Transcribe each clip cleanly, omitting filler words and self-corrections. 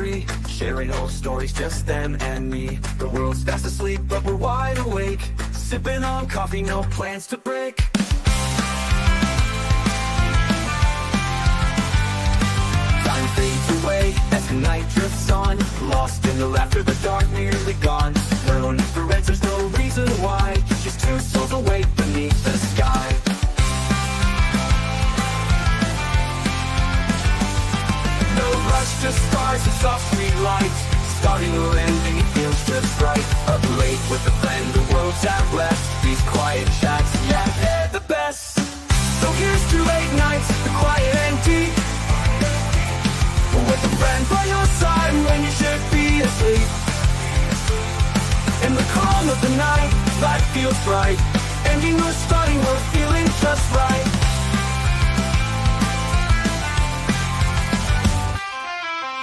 free, sharing old stories, just them and me. The world's fast asleep, but we're wide awake, sipping on coffee, no plans to break. Time fades away as the night drifts on, lost in the laughter, the dark nearly gone. No need for answers, no reason why, just two souls awake beneath the sky. No rush, just stars and soft street lights, starting or ending, it feels just right. Up late with a friend, the world's at rest, these quiet chats, yeah, they're the best. So here's to late nights, the quiet and deep, with a friend by your side when you should be asleep. In the calm of the night, life feels bright, ending or starting, we're feeling just right.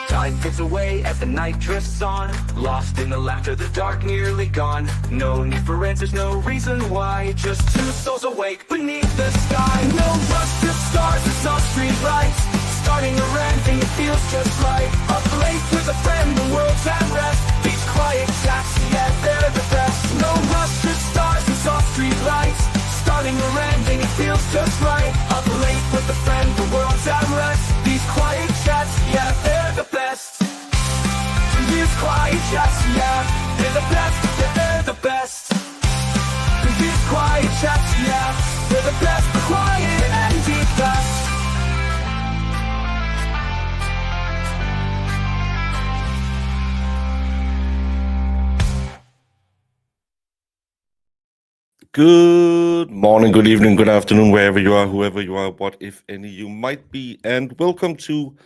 Time fades away as the night drifts on, lost in the laughter, the dark nearly gone. No need for answers, no reason why, just two souls awake beneath the sky. No rush, just stars and soft street lights, starting or ending, it feels just right. Up late with a friend, the world's at rest, these quiet chats, yeah, they're the best. No rush, just stars and soft street lights, starting or ending, it feels just right. Up late with a friend, the world's at rest, these quiet chats, yeah, they're the best. These quiet chats, yeah, they're the best, yeah, they're the best. These quiet chats, yeah, they're the best, quiet and deep best. Good morning, good evening, good afternoon, wherever you are, whoever you are, what if any you might be, and welcome to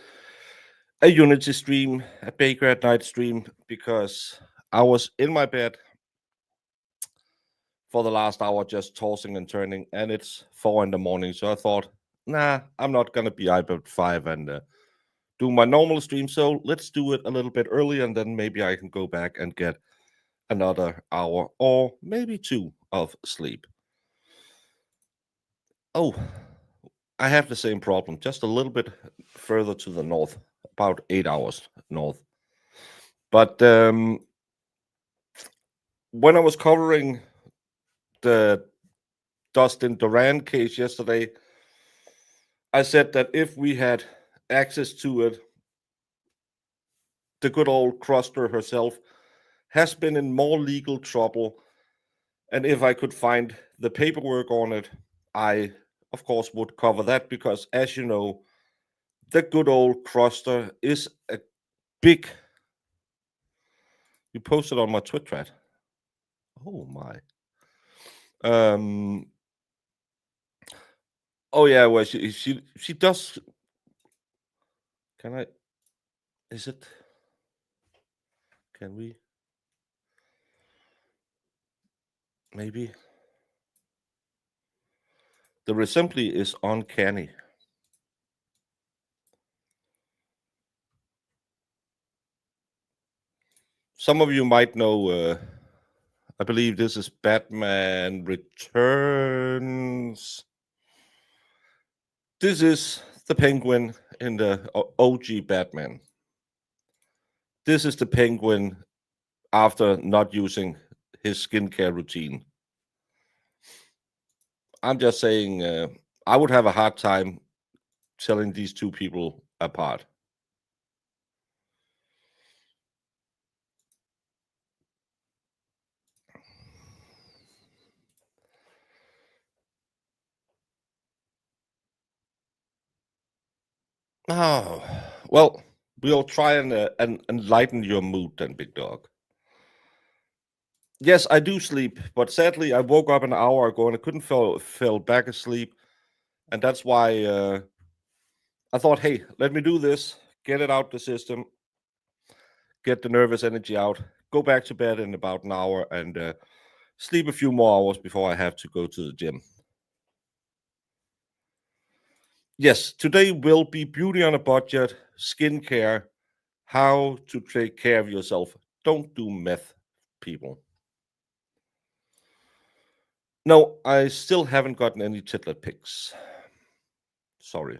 a Unity stream, a Baker at Night stream, because I was in my bed for the last hour just tossing and turning, and it's 4 in the morning, so I thought, nah, I'm not gonna be up at 5 and do my normal stream, so let's do it a little bit early, and then maybe I can go back and get another hour or maybe 2 of sleep. Oh, I have the same problem, just a little bit further to the north, about 8 hours north. But when I was covering the Dustin Duran case yesterday, I said that if we had access to it, the good old Kruster herself has been in more legal trouble. And if I could find the paperwork on it, I, of course, would cover that because, as you know, the good old Kruster is a big... You posted on my Twitter thread. Oh, my. Oh, yeah, well, she does... Can I... Is it... Can we... Maybe... The reassembly is uncanny. Some of you might know, I believe this is Batman Returns. This is the Penguin in the OG Batman. This is the Penguin after not using his skincare routine. I'm just saying, I would have a hard time telling these two people apart. Oh, well, we'll try and enlighten your mood then, big dog. Yes, I do sleep, but sadly, I woke up an hour ago and I couldn't fell back asleep. And that's why I thought, hey, let me do this, get it out the system, get the nervous energy out, go back to bed in about an hour and sleep a few more hours before I have to go to the gym. Yes, today will be beauty on a budget, skincare, how to take care of yourself. Don't do meth, people. No, I still haven't gotten any titlet pics. Sorry.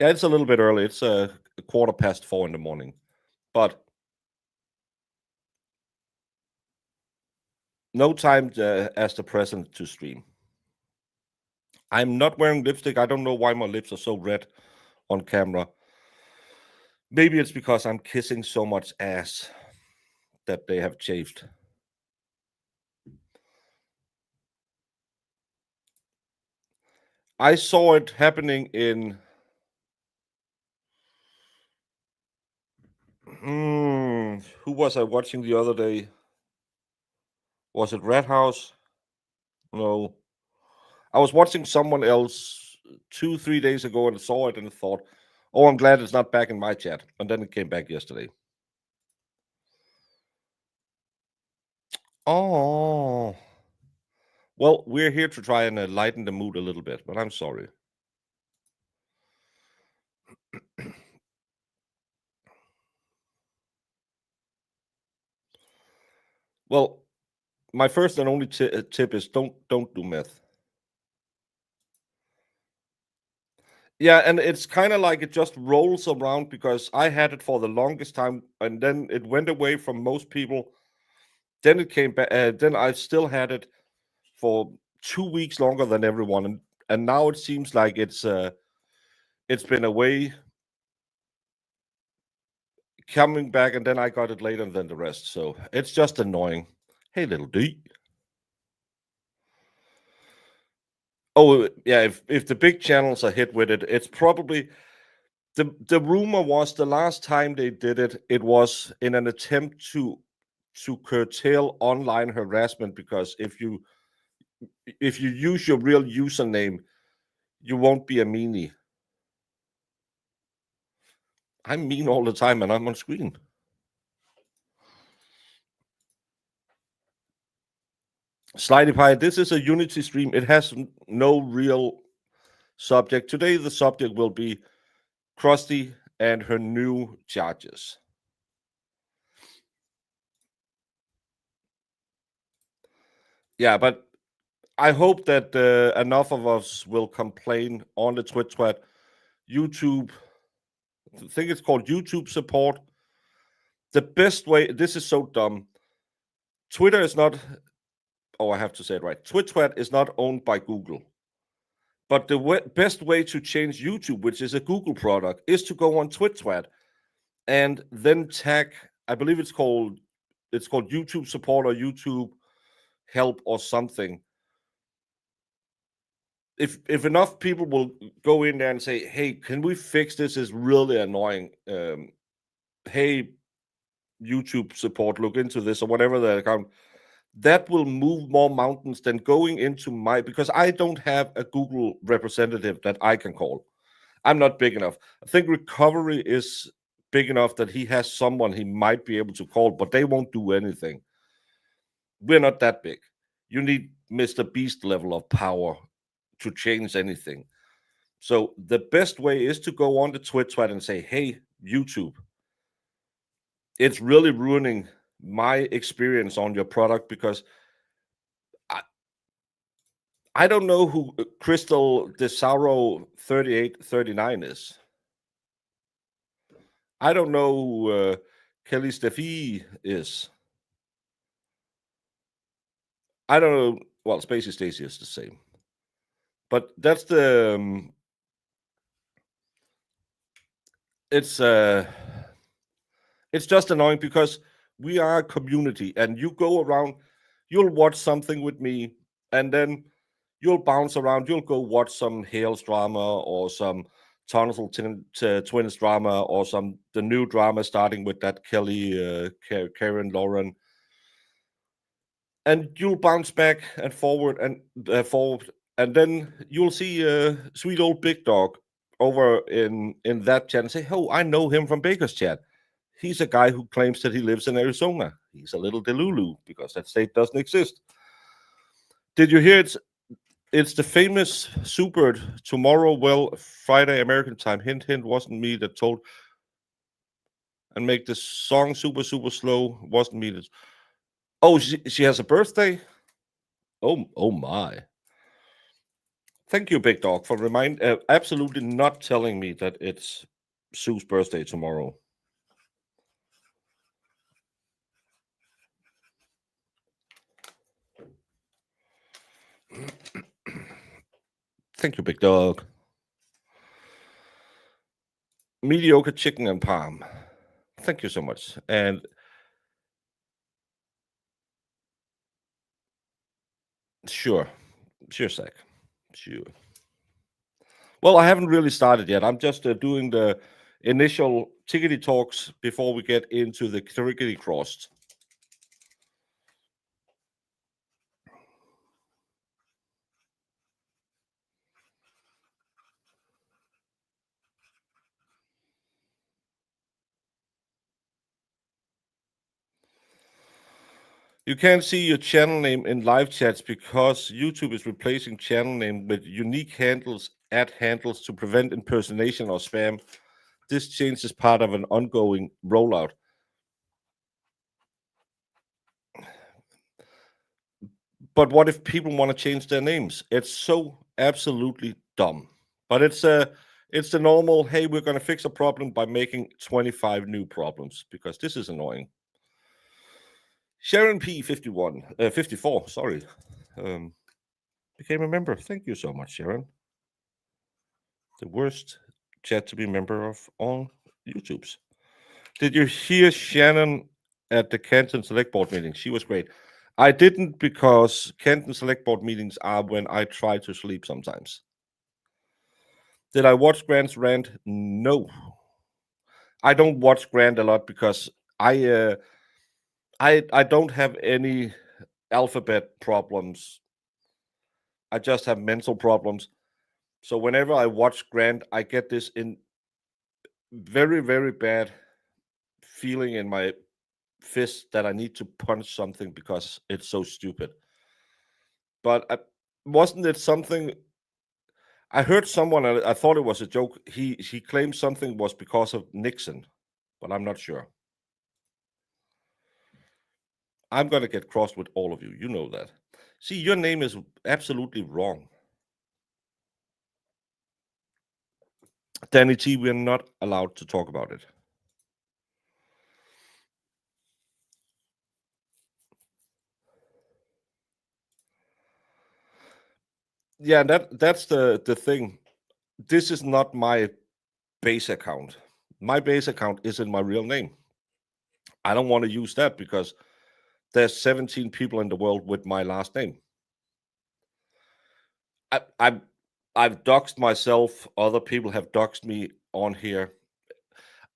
Yeah, it's a little bit early. It's 4:15 in the morning. But no time as the present to stream. I'm not wearing lipstick. I don't know why my lips are so red on camera. Maybe it's because I'm kissing so much ass that they have chafed. I saw it happening in who was I watching the other day? Was it Red House? No. I was watching someone else 2-3 days ago and saw it and thought, oh, I'm glad it's not back in my chat. And then it came back yesterday. Oh. Well, we're here to try and lighten the mood a little bit, but I'm sorry. Well, my first and only tip is don't do meth. Yeah, and it's kind of like it just rolls around because I had it for the longest time, and then it went away from most people. Then it came back. Then I still had it for 2 weeks longer than everyone, and now it seems like it's been away, coming back, and then I got it later than the rest. So it's just annoying. Hey, little D. Oh yeah, if the big channels are hit with it, it's probably the rumor was the last time they did it, it was in an attempt to curtail online harassment, because if you use your real username, you won't be a meanie. I'm mean all the time and I'm on screen. Slidey Pie, this is a Unity stream. It has no real subject. Today the subject will be Krusty and her new charges. Yeah, but I hope that enough of us will complain on the Twitch thread. YouTube, I think it's called YouTube support. The best way, this is so dumb. Twitter is not, oh, I have to say it right. Twitch thread is not owned by Google. But the best way to change YouTube, which is a Google product, is to go on Twitch thread and then tag, I believe it's called YouTube support or YouTube help or something. If enough people will go in there and say, hey, can we fix this? Is really annoying. Hey, YouTube support, look into this, or whatever the account, that will move more mountains than going into because I don't have a Google representative that I can call. I'm not big enough. I think Recovery is big enough that he has someone he might be able to call, but they won't do anything. We're not that big. You need Mr. Beast level of power to change anything. So the best way is to go on the Twitch thread and say, hey, YouTube, it's really ruining my experience on your product, because I don't know who Crystal DeSauro 3839 is. I don't know who Kelly Steffi is. I don't know. Well, Spacey Stacy is the same. But that's the it's just annoying because we are a community, and you go around, you'll watch something with me, and then you'll bounce around, you'll go watch some Hales drama or some Tonsil Twins drama or the new drama starting with that Kelly Karen Lauren, and you'll bounce back and forward, and then you'll see sweet old Big Dog over in that chat and say, oh, I know him from Baker's chat. He's a guy who claims that he lives in Arizona. He's a little delulu because that state doesn't exist. Did you hear it's the famous Super tomorrow? Well, Friday American time. Hint, hint, wasn't me that told. And make the song super, super slow. Wasn't me that. Oh, she has a birthday? Oh my. Thank you, Big Dog, for absolutely not telling me that it's Sue's birthday tomorrow. Thank you, big dog. Mediocre chicken and palm. Thank you so much. And sure, Zach. Sure. Well, I haven't really started yet. I'm just doing the initial tickety talks before we get into the crickety Krust. You can't see your channel name in live chats because YouTube is replacing channel name with unique handles, handles to prevent impersonation or spam. This change is part of an ongoing rollout. But what if people want to change their names? It's so absolutely dumb. But it's the normal, hey, we're going to fix a problem by making 25 new problems because this is annoying. Sharon P 54, sorry. Became a member. Thank you so much, Sharon. The worst chat to be member of on YouTube's. Did you hear Shannon at the Canton Select Board meeting? She was great. I didn't because Canton Select Board meetings are when I try to sleep sometimes. Did I watch Grant's rant? No. I don't watch Grant a lot because I don't have any alphabet problems. I just have mental problems. So whenever I watch Grant, I get this in very, very bad feeling in my fist that I need to punch something because it's so stupid. But wasn't it something? I heard someone. I thought it was a joke. He claimed something was because of Nixon, but I'm not sure. I'm gonna get crossed with all of you. You know that. See, your name is absolutely wrong. Danny T, we're not allowed to talk about it. Yeah, that's the thing. This is not my base account. My base account is in my real name. I don't want to use that because there's 17 people in the world with my last name. I've doxed myself. Other people have doxed me on here.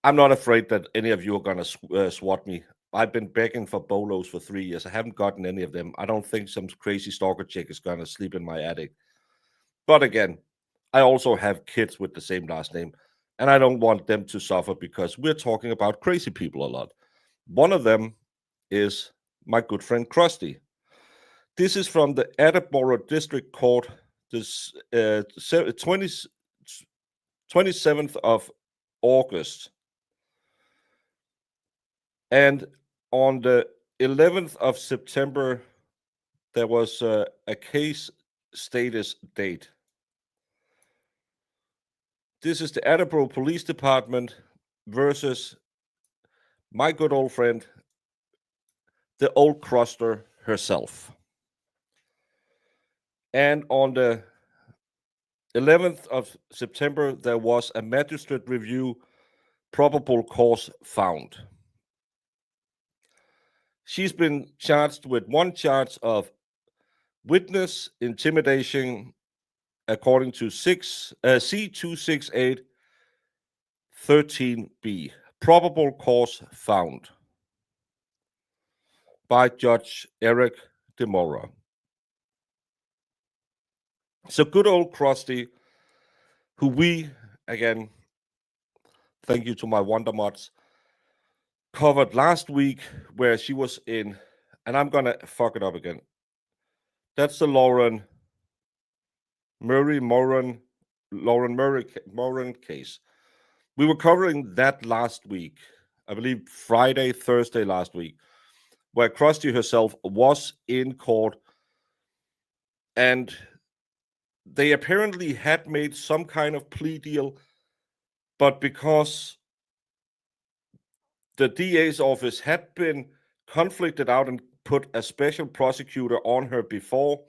I'm not afraid that any of you are gonna swat me. I've been begging for bolos for 3 years. I haven't gotten any of them. I don't think some crazy stalker chick is gonna sleep in my attic. But again, I also have kids with the same last name, and I don't want them to suffer because we're talking about crazy people a lot. One of them is my good friend Krusty. This is from the Attleboro District Court, this 27th of August. And on the 11th of September, there was a case status date. This is the Attleboro Police Department versus my good old friend, the old Kruster herself. And on the 11th of September, there was a magistrate review, probable cause found. She's been charged with one charge of witness intimidation according to C268 13B, probable cause found by Judge Eric DeMora. So good old Krusty, who we, again, thank you to my Wonder Mods, covered last week where she was in, and I'm going to fuck it up again. That's the Lauren Murray case. We were covering that last week, I believe Friday, Thursday last week, where Krusty herself was in court, and they apparently had made some kind of plea deal but because the DA's office had been conflicted out and put a special prosecutor on her before,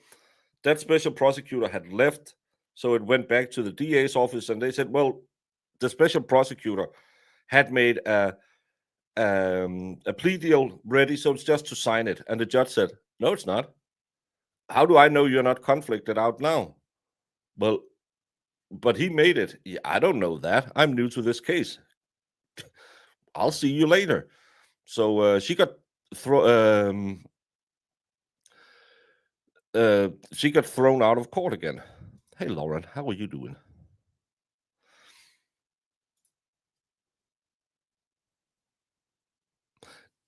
that special prosecutor had left, so it went back to the DA's office, and they said, well, the special prosecutor had made a plea deal ready, so it's just to sign it. And the judge said, no, it's not. How do I know you're not conflicted out now? Well, but he made it. Yeah, I don't know that. I'm new to this case. I'll see you later. So she got thrown out of court again. Hey, Lauren, how are you doing?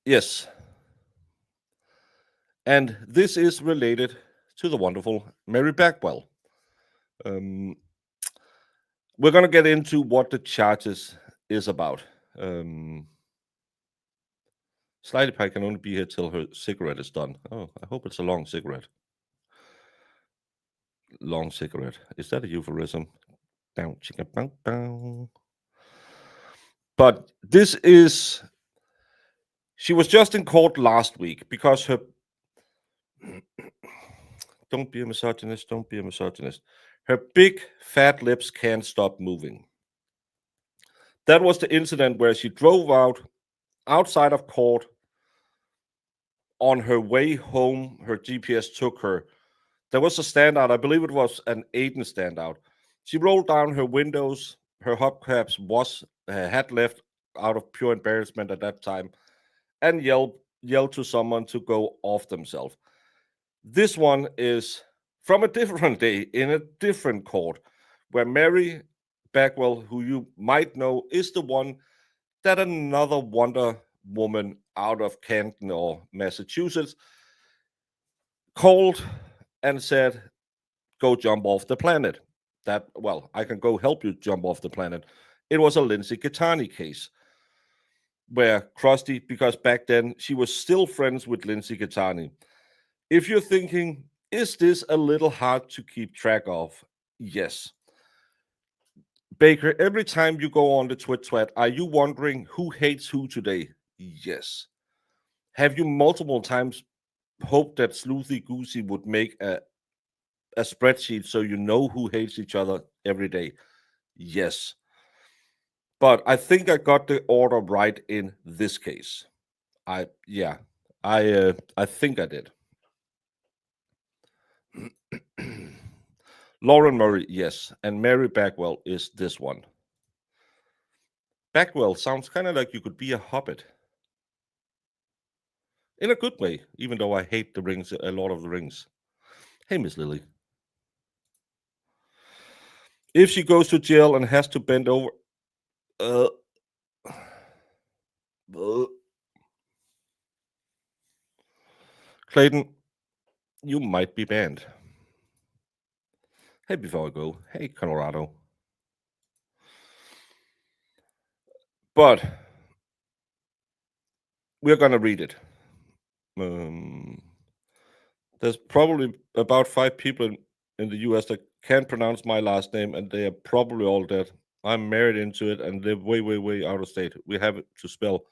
Yes. And this is related to the wonderful Mary Bagwell. We're going to get into what the charges is about. Slightly Pie can only be here till her cigarette is done. Oh, I hope it's a long cigarette. Long cigarette. Is that a euphemism? Down, chicka, bow, bow. But this is. She was just in court last week because her. Don't be a misogynist. Don't be a misogynist. Her big fat lips can't stop moving. That was the incident where she drove outside of court. On her way home, her GPS took her. There was a standout. I believe it was an Aiden standout. She rolled down her windows. Her hubcaps had left out of pure embarrassment at that time, and yelled to someone to go off themselves. This one is from a different day in a different court, where Mary Bagwell, who you might know, is the one that another Wonder Woman out of Canton or Massachusetts called and said, go jump off the planet. I can go help you jump off the planet. It was a Lindsay Gattani case where Krusty, because back then she was still friends with Lindsay Gattani. If you're thinking, is this a little hard to keep track of? Yes. Baker, every time you go on the Twit, are you wondering who hates who today? Yes. Have you multiple times hoped that Sleuthy Goosey would make a spreadsheet so you know who hates each other every day? Yes. But I think I got the order right in this case. I think I did. Lauren Murray, yes, and Mary Bagwell is this one. Bagwell sounds kind of like you could be a hobbit. In a good way, even though I hate the rings, a Lord of the Rings. Hey, Miss Lily. If she goes to jail and has to bend over, Clayton, you might be banned. Hey, before I go, hey, Colorado. But we're gonna read it. There's probably about 5 people in the US that can't pronounce my last name, and they are probably all dead. I'm married into it and live way, way, way out of state. We have it to spell.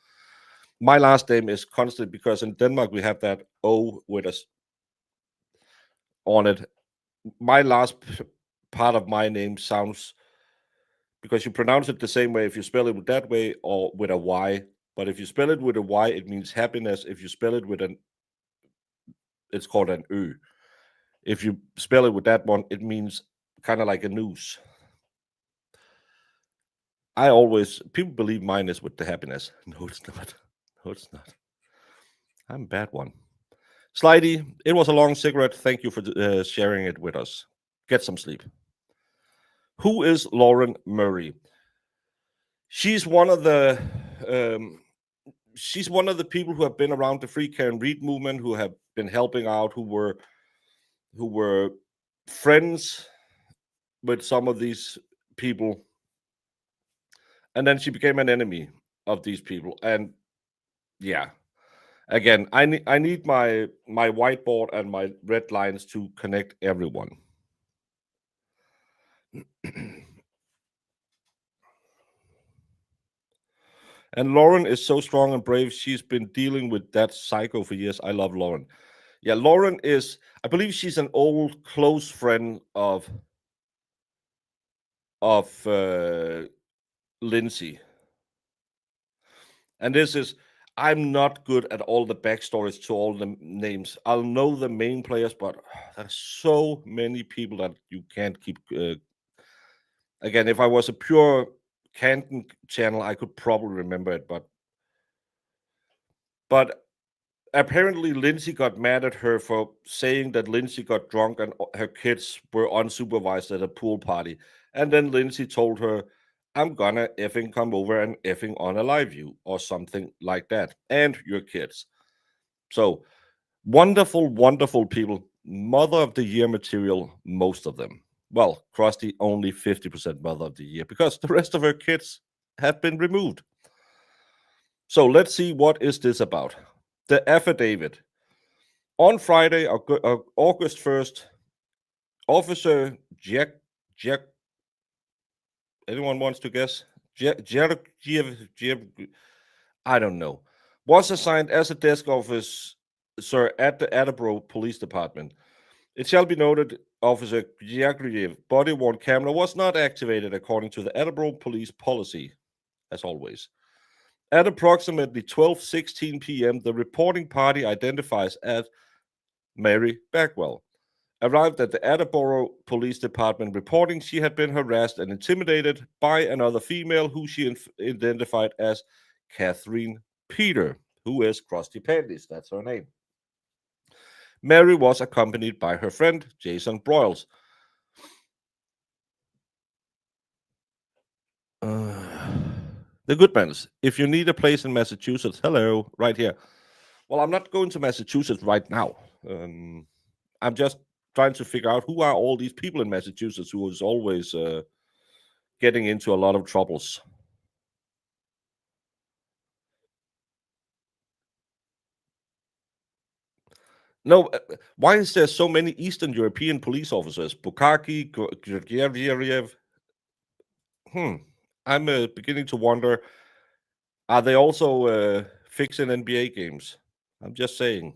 My last name is constant because in Denmark we have that O with us on it. My last part of my name sounds, because you pronounce it the same way if you spell it that way or with a Y. But if you spell it with a Y, it means happiness. If you spell it with it's called an Ö. If you spell it with that one, it means kind of like a noose. People believe mine is with the happiness. No, it's not. No, it's not. I'm a bad one. Slidey, it was a long cigarette. Thank you for sharing it with us. Get some sleep. Who is Lauren Murray? She's one of the people who have been around the Free Can Read movement, who have been helping out, who were friends with some of these people, and then she became an enemy of these people. And yeah, again, I need my whiteboard and my red lines to connect everyone. And Lauren is so strong and brave. She's been dealing with that psycho for years. I love Lauren. Yeah, Lauren is, I believe she's an old close friend of Lindsay. And this is, I'm not good at all the backstories to all the names. I'll know the main players, but there's so many people that you can't keep. Again, if I was a pure Canton channel, I could probably remember it, but apparently Lindsay got mad at her for saying that Lindsay got drunk and her kids were unsupervised at a pool party. And then Lindsay told her, I'm gonna effing come over and effing unalive you, or something like that, and your kids. So wonderful, wonderful people. Mother of the Year material, most of them. Well, Krusty only 50% Mother of the Year because the rest of her kids have been removed. So let's see, what is this about? The affidavit. On Friday, August 1st, Officer Jack, anyone wants to guess? I don't know, was assigned as a desk officer at the Attleboro Police Department. It shall be noted, Officer Yagriev body-worn camera was not activated according to the Attleboro Police policy, as always. At approximately 12:16 p.m., the reporting party identifies as Mary Bagwell arrived at the Attleboro Police Department reporting she had been harassed and intimidated by another female who she identified as Catherine Peter, who is Krusty Panties. That's her name. Mary was accompanied by her friend, Jason Broyles. The Goodmans. If you need a place in Massachusetts, hello, right here. Well, I'm not going to Massachusetts right now. I'm just trying to figure out who are all these people in Massachusetts who is always getting into a lot of troubles. No, why is there so many Eastern European police officers? Bukaki, Georgiev. I'm beginning to wonder, are they also fixing NBA games? I'm just saying.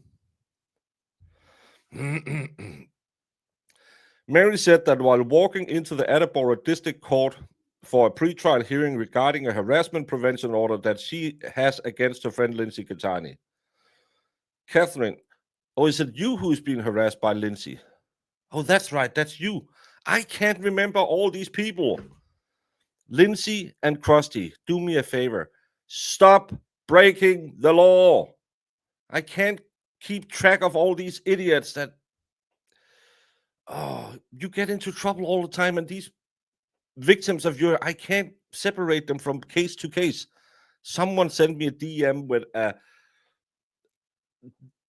Mary said that while walking into the Attleboro District Court for a pretrial hearing regarding a harassment prevention order that she has against her friend Lindsay Catani. Catherine, oh, is it you who's being harassed by Lindsay? Oh, that's right, that's you. I can't remember all these people. Lindsay and Krusty, do me a favor. Stop breaking the law. I can't keep track of all these idiots that you get into trouble all the time, and these victims of I can't separate them from case to case. Someone sent me a DM with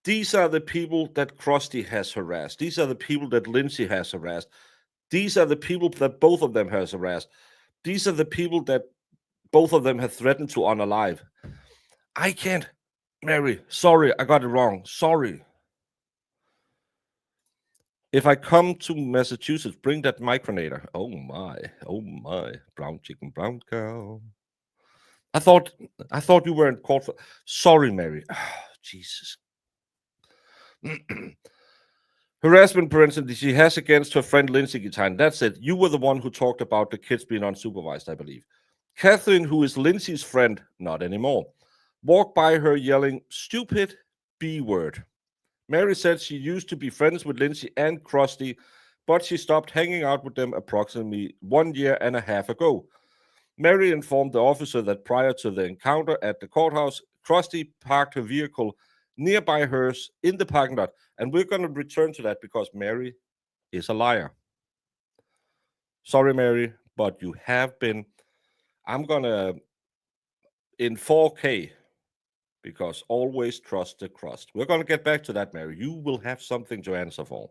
these are the people that Krusty has harassed. These are the people that Lindsay has harassed. These are the people that both of them has harassed. These are the people that both of them have threatened to unalive. I can't. Mary, sorry, I got it wrong. Sorry. If I come to Massachusetts, bring that micronator. Oh my, brown chicken, brown cow. I thought you were in court for. Sorry, Mary. Jesus. Harassment, for instance, she has against her friend Lindsay Guitan. That's it. You were the one who talked about the kids being unsupervised, I believe. Catherine, who is Lindsay's friend, not anymore, walked by her yelling, "Stupid B word." Mary said she used to be friends with Lindsay and Krusty, but she stopped hanging out with them approximately 1.5 years ago. Mary informed the officer that prior to the encounter at the courthouse, Krusty parked her vehicle nearby hers in the parking lot. And we're going to return to that because Mary is a liar. Sorry, Mary, but you have been. I'm going to, in 4K, because always trust the crust. We're going to get back to that, Mary. You will have something to answer for.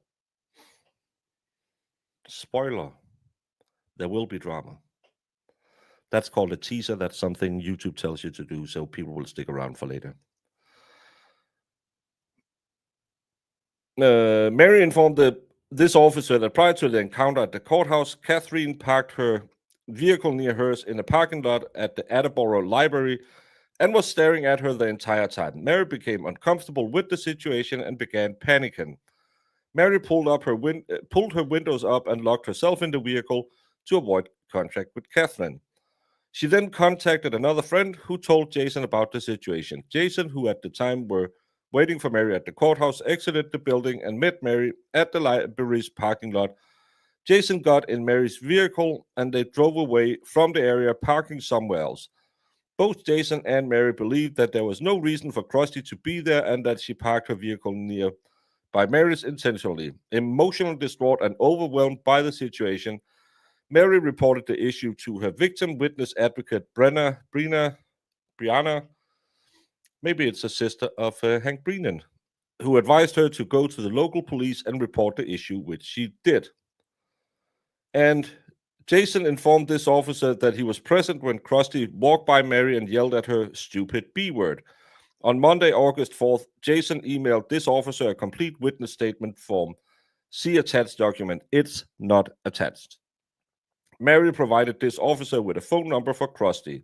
Spoiler, there will be drama. That's called a teaser. That's something YouTube tells you to do so people will stick around for later. Mary informed this officer that prior to the encounter at the courthouse, Catherine parked her vehicle near hers in a parking lot at the Attleboro Library. and was staring at her the entire time. Mary became uncomfortable with the situation and began panicking. Mary pulled her windows up and locked herself in the vehicle to avoid contact with Catherine. She then contacted another friend who told Jason about the situation. Jason, who at the time were waiting for Mary at the courthouse, exited the building and met Mary at the library's parking lot. Jason got in Mary's vehicle and they drove away from the area, parking somewhere else. Both Jason and Mary believed that there was no reason for Krusty to be there and that she parked her vehicle near by Mary's intentionally. Emotionally distraught and overwhelmed by the situation, Mary reported the issue to her victim witness advocate Brianna, maybe it's a sister of Hank Brennan, who advised her to go to the local police and report the issue, which she did. And Jason informed this officer that he was present when Krusty walked by Mary and yelled at her stupid B word. On Monday, August 4th, Jason emailed this officer a complete witness statement form. See attached document. It's not attached. Mary provided this officer with a phone number for Krusty.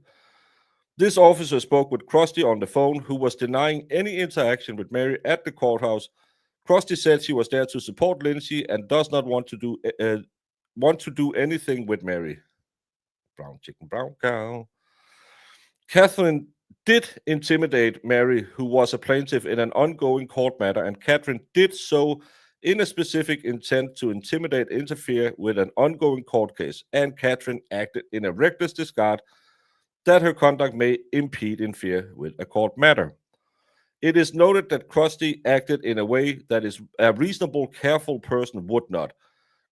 This officer spoke with Krusty on the phone, who was denying any interaction with Mary at the courthouse. Krusty said she was there to support Lindsay and does not want to do anything with Mary. Brown chicken, brown cow. Catherine did intimidate Mary, who was a plaintiff in an ongoing court matter, and Catherine did so in a specific intent to intimidate, interfere with an ongoing court case, and Catherine acted in a reckless disregard that her conduct may impede, interfere with a court matter. It is noted that Krusty acted in a way that is a reasonable, careful person would not.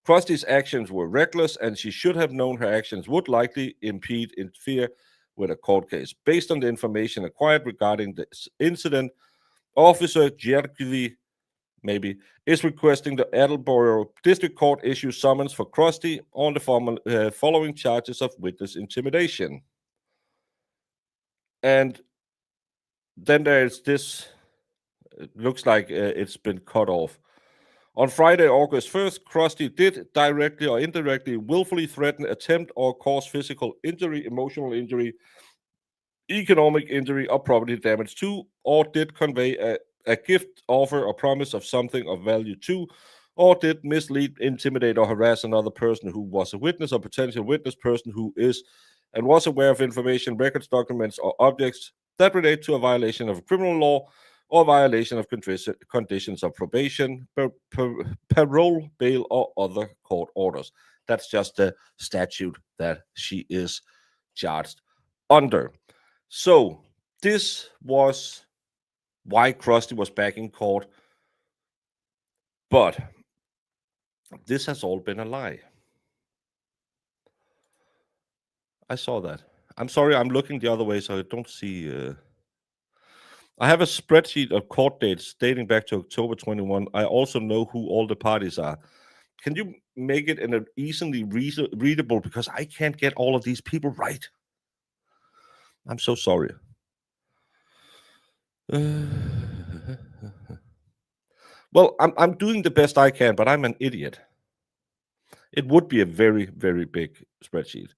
Krusty's actions were reckless, and she should have known her actions would likely impede, interfere with a court case. Based on the information acquired regarding this incident, Officer Giardi is requesting the Attleboro District Court issue summons for Krusty on the following charges of witness intimidation. And then there's this, it looks like it's been cut off. On Friday, August 1st, Krusty did directly or indirectly willfully threaten, attempt, or cause physical injury, emotional injury, economic injury, or property damage to, or did convey a gift, offer, or promise of something of value to, or did mislead, intimidate, or harass another person who was a witness or potential witness person who is and was aware of information, records, documents, or objects that relate to a violation of criminal law or violation of conditions of probation, parole, bail, or other court orders. That's just the statute that she is charged under. So this was why Krusty was back in court. But this has all been a lie. I saw that. I'm sorry, I'm looking the other way, so I don't see... I have a spreadsheet of court dates dating back to October 21. I also know who all the parties are. Can you make it in an easily readable, because I can't get all of these people right. I'm so sorry. Well, I'm doing the best I can, but I'm an idiot. It would be a very, very big spreadsheet.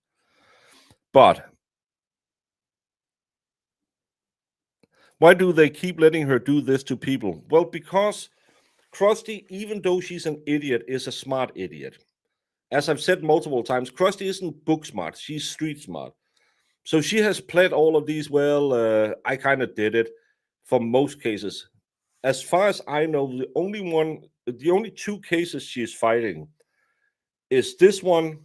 But why do they keep letting her do this to people? Well, because Krusty, even though she's an idiot, is a smart idiot. As I've said multiple times, Krusty isn't book smart, she's street smart. So she has played all of these, I kind of did it for most cases. As far as I know, the only two cases she's fighting is this one,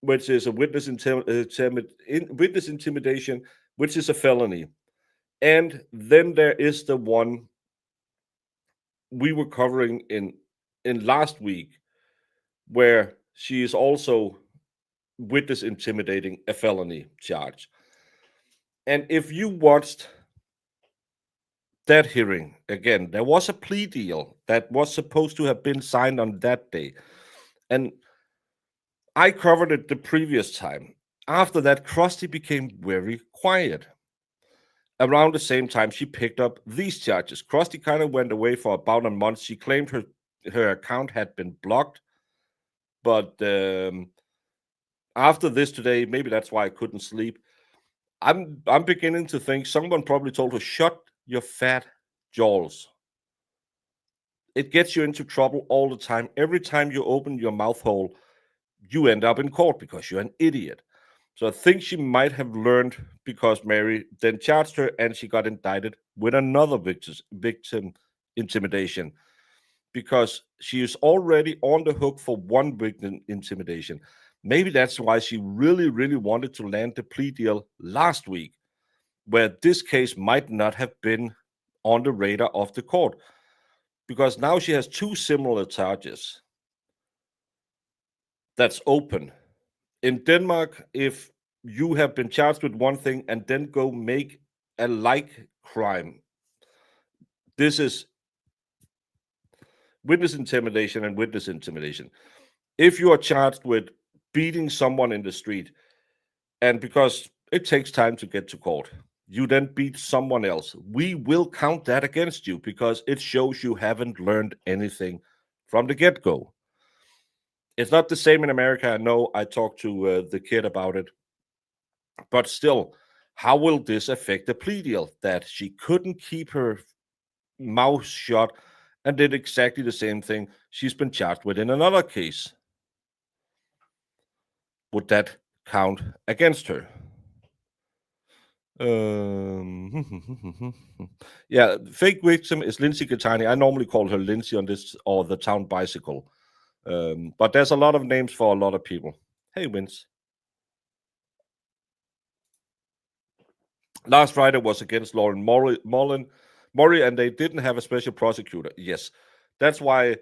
which is a witness intimidation, which is a felony. And then there is the one we were covering in last week, where she is also witness intimidating, a felony charge. And if you watched that hearing, again, there was a plea deal that was supposed to have been signed on that day. And I covered it the previous time. After that, Krusty became very quiet. Around the same time, she picked up these charges. Krusty kind of went away for about a month. She claimed her account had been blocked. But after this today, maybe that's why I couldn't sleep, I'm beginning to think someone probably told her, shut your fat jaws. It gets you into trouble all the time. Every time you open your mouth hole, you end up in court because you're an idiot. So I think she might have learned, because Mary then charged her and she got indicted with another victim intimidation, because she is already on the hook for one victim intimidation. Maybe that's why she really, really wanted to land the plea deal last week, where this case might not have been on the radar of the court, because now she has two similar charges that's open. In Denmark, if you have been charged with one thing and then go make a like crime, this is witness intimidation and witness intimidation. If you are charged with beating someone in the street, and because it takes time to get to court, you then beat someone else, we will count that against you because it shows you haven't learned anything from the get-go. It's not the same in America. I know I talked to the kid about it, but still, how will this affect the plea deal that she couldn't keep her mouth shut and did exactly the same thing she's been charged with in another case? Would that count against her? Yeah, fake victim is Lindsay Gattani. I normally call her Lindsay on this, or the town bicycle. But there's a lot of names for a lot of people. Hey, Vince. Last Friday was against Lauren Murray, and they didn't have a special prosecutor. Yes, that's why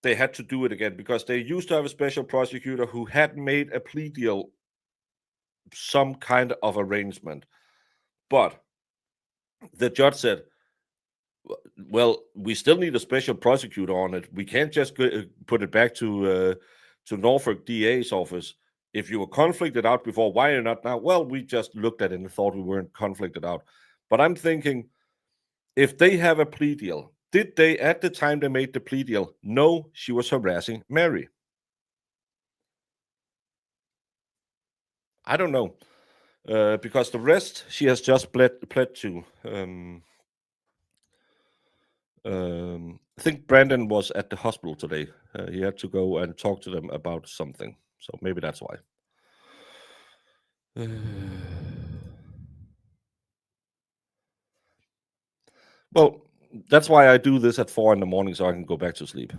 they had to do it again, because they used to have a special prosecutor who had made a plea deal, some kind of arrangement. But the judge said, well, we still need a special prosecutor on it. We can't just put it back to Norfolk DA's office. If you were conflicted out before, why are you not now? Well, we just looked at it and thought we weren't conflicted out. But I'm thinking, if they have a plea deal, did they, at the time they made the plea deal, know she was harassing Mary? I don't know. Because the rest she has just pled to. I think Brandon was at the hospital today. He had to go and talk to them about something. So maybe that's why. Well, that's why I do this at 4 in the morning so I can go back to sleep.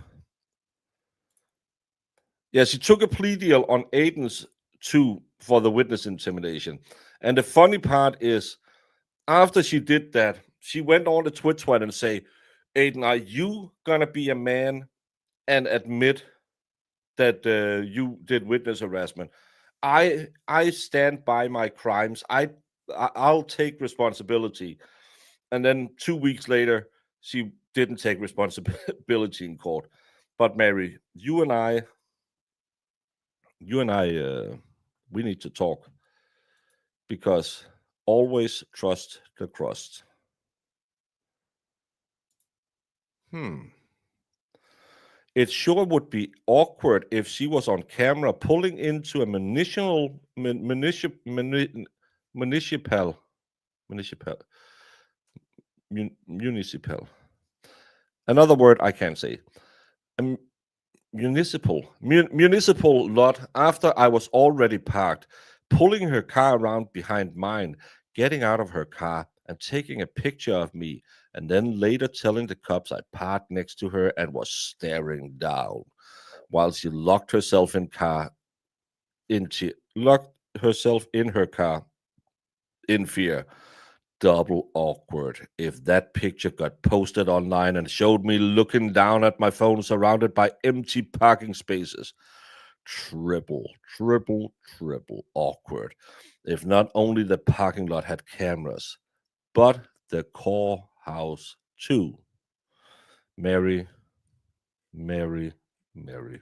Yeah, she took a plea deal on Aiden's too for the witness intimidation. And the funny part is, after she did that, she went on the Twitter thread and say, Aiden, are you gonna be a man and admit that you did witness harassment? I stand by my crimes. I'll take responsibility. And then 2 weeks later, she didn't take responsibility in court. But Mary, you and I, we need to talk, because always trust the crust. It sure would be awkward if she was on camera pulling into a municipal municipal. Another word I can't say. A municipal lot after I was already parked, pulling her car around behind mine, getting out of her car and taking a picture of me, and then later telling the cops I parked next to her and was staring down while she locked herself in her car in fear. Double awkward if that picture got posted online and showed me looking down at my phone surrounded by empty parking spaces. Triple, triple awkward if not only the parking lot had cameras, but the courthouse too. Mary, Mary, Mary.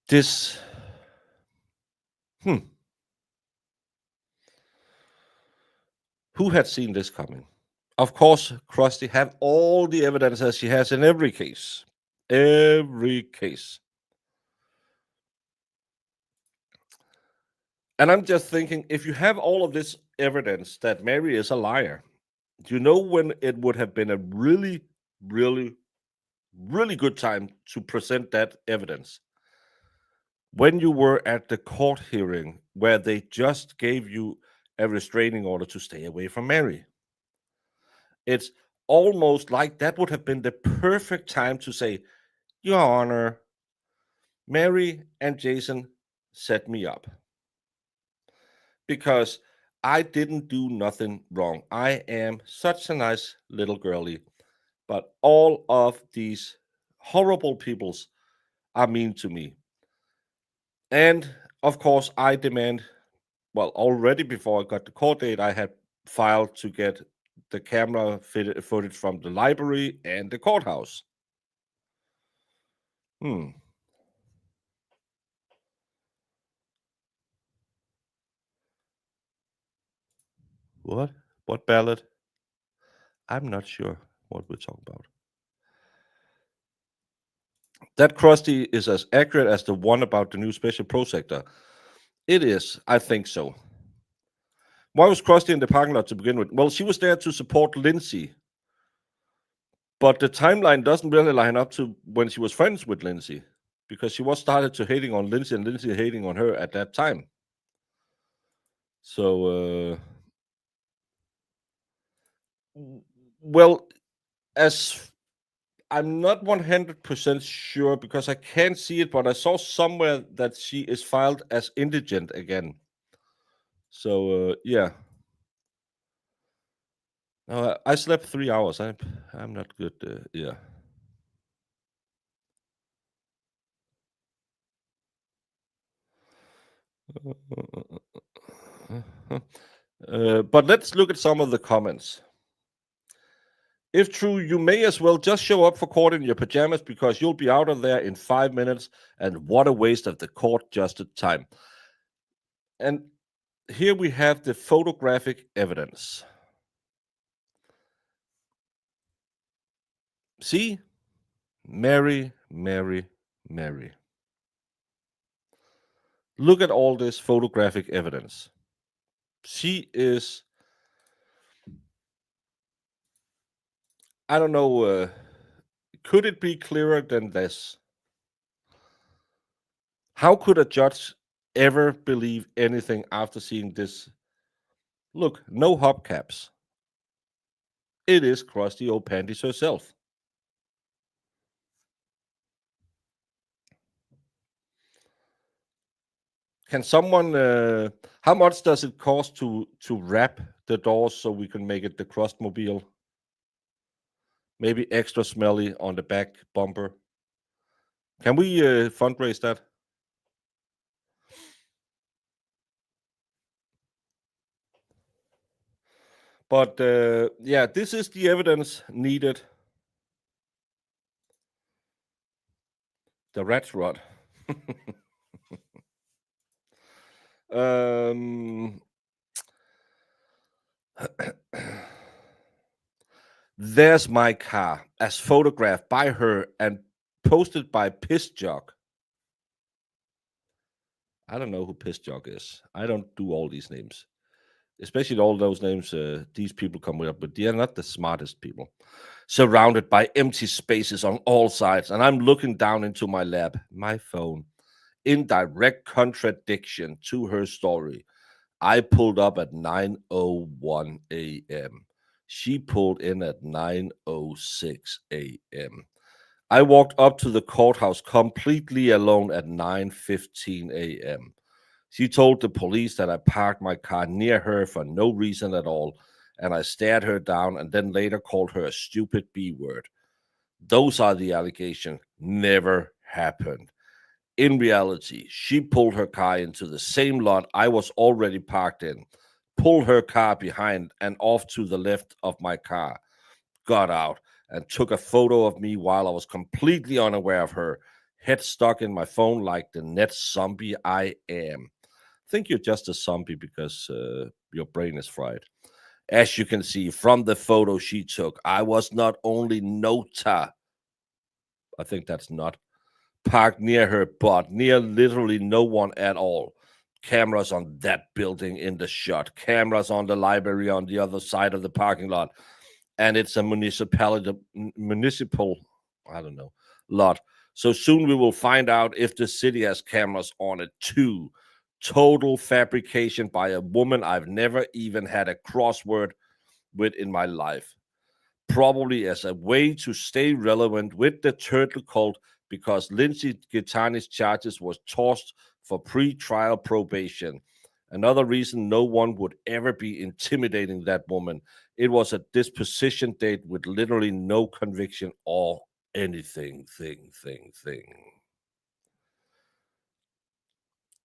This. Who had seen this coming? Of course, Krusty had all the evidence as she has in every case. Every case. And I'm just thinking, if you have all of this evidence that Mary is a liar, do you know when it would have been a really, really, really good time to present that evidence? When you were at the court hearing where they just gave you a restraining order to stay away from Mary. It's almost like that would have been the perfect time to say, Your Honor, Mary and Jason set me up because I didn't do nothing wrong. I am such a nice little girlie, but all of these horrible peoples are mean to me. And of course, I demand, well, already before I got the court date, I had filed to get the camera footage from the library and the courthouse. Hmm. What? What ballad? I'm not sure what we're talking about. That Krusty is as accurate as the one about the new special projector. It is. I think so. Why was Krusty in the parking lot to begin with? Well, she was there to support Lindsay. But the timeline doesn't really line up to when she was friends with Lindsay, because she was started to hating on Lindsay and Lindsay hating on her at that time. So, well, as I'm not 100% sure because I can't see it, but I saw somewhere that she is filed as indigent again. So, yeah. I slept 3 hours. I'm not good. Yeah. But let's look at some of the comments. If true, you may as well just show up for court in your pajamas because you'll be out of there in 5 minutes. And what a waste of the court adjusted time. And here we have the photographic evidence. See? Mary, Mary, Mary. Look at all this photographic evidence. She is, I don't know, could it be clearer than this? How could a judge ever believe anything after seeing this? Look, no hubcaps. It is Krusty old Panties herself. Can someone? How much does it cost to wrap the doors so we can make it the Krustmobile? Maybe extra smelly on the back bumper. Can we fundraise that? But yeah, this is the evidence needed. The rat rod. um, There's my car, as photographed by her and posted by Piss Jog. I don't know who Piss Jog is. I don't do all these names, especially all those names these people come up with. They are not the smartest people. Surrounded by empty spaces on all sides, and I'm looking down into my lap, my phone, in direct contradiction to her story. I pulled up at 9:01 a.m. She pulled in at 9:06 a.m. I walked up to the courthouse completely alone at 9:15 a.m. She told the police that I parked my car near her for no reason at all, and I stared her down and then later called her a stupid B word. Those are the allegations. Never happened. In reality, she pulled her car into the same lot I was already parked in, pulled her car behind and off to the left of my car, got out, and took a photo of me while I was completely unaware of her, head stuck in my phone like the net zombie I am. Think you're just a zombie because your brain is fried. As you can see from the photo she took, I was not only nota, I think that's not, parked near her, but near literally no one at all. cameras on that building in the shot, cameras on the library on the other side of the parking lot, and it's a municipal, I don't know, lot. So soon we will find out if the city has cameras on it too. Total fabrication by a woman I've never even had a crossword with in my life. Probably as a way to stay relevant with the turtle cult, because Lindsay Gitani's charges was tossed for pre-trial probation. Another reason no one would ever be intimidating that woman. It was a disposition date with literally no conviction or anything, thing.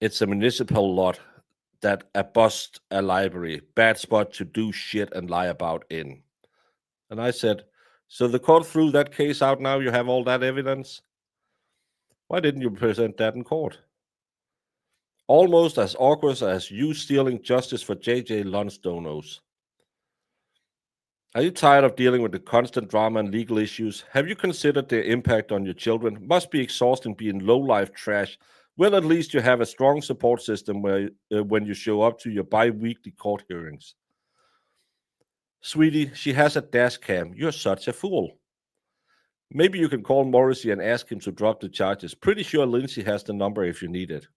It's a municipal lot that a bust a library, bad spot to do shit and lie about in. And I said, so the court threw that case out now, you have all that evidence? Why didn't you present that in court? Almost as awkward as you stealing justice for J.J. Lonsdonos. Are you tired of dealing with the constant drama and legal issues? Have you considered their impact on your children? Must be exhausting being low-life trash. Well, at least you have a strong support system where when you show up to your bi-weekly court hearings. Sweetie, she has a dash cam. You're such a fool. Maybe you can call Morrissey and ask him to drop the charges. Pretty sure Lindsay has the number if you need it.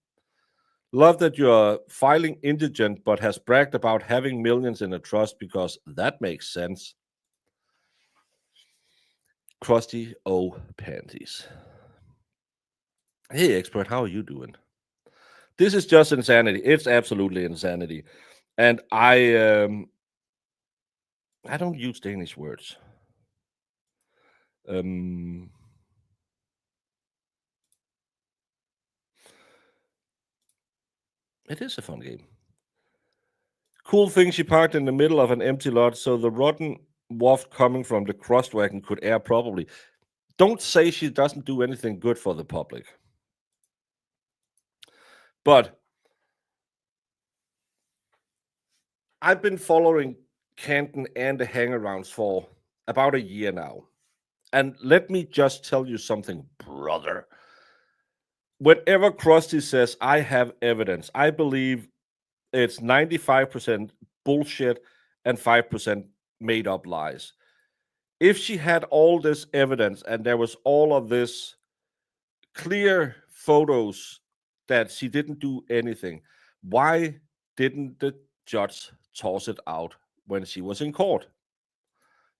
Love that you're filing indigent, but has bragged about having millions in a trust because that makes sense. Krusty O panties. Hey, expert, how are you doing? This is just insanity. It's absolutely insanity. And I don't use Danish words. It is a fun game. Cool thing, she parked in the middle of an empty lot, so the rotten waft coming from the Krust wagon could air properly. Don't say she doesn't do anything good for the public. But I've been following Canton and the hangarounds for about a year now. And let me just tell you something, brother. Whenever Krusty says, I have evidence, I believe it's 95% bullshit and 5% made up lies. If she had all this evidence and there was all of this clear photos that she didn't do anything, why didn't the judge toss it out when she was in court?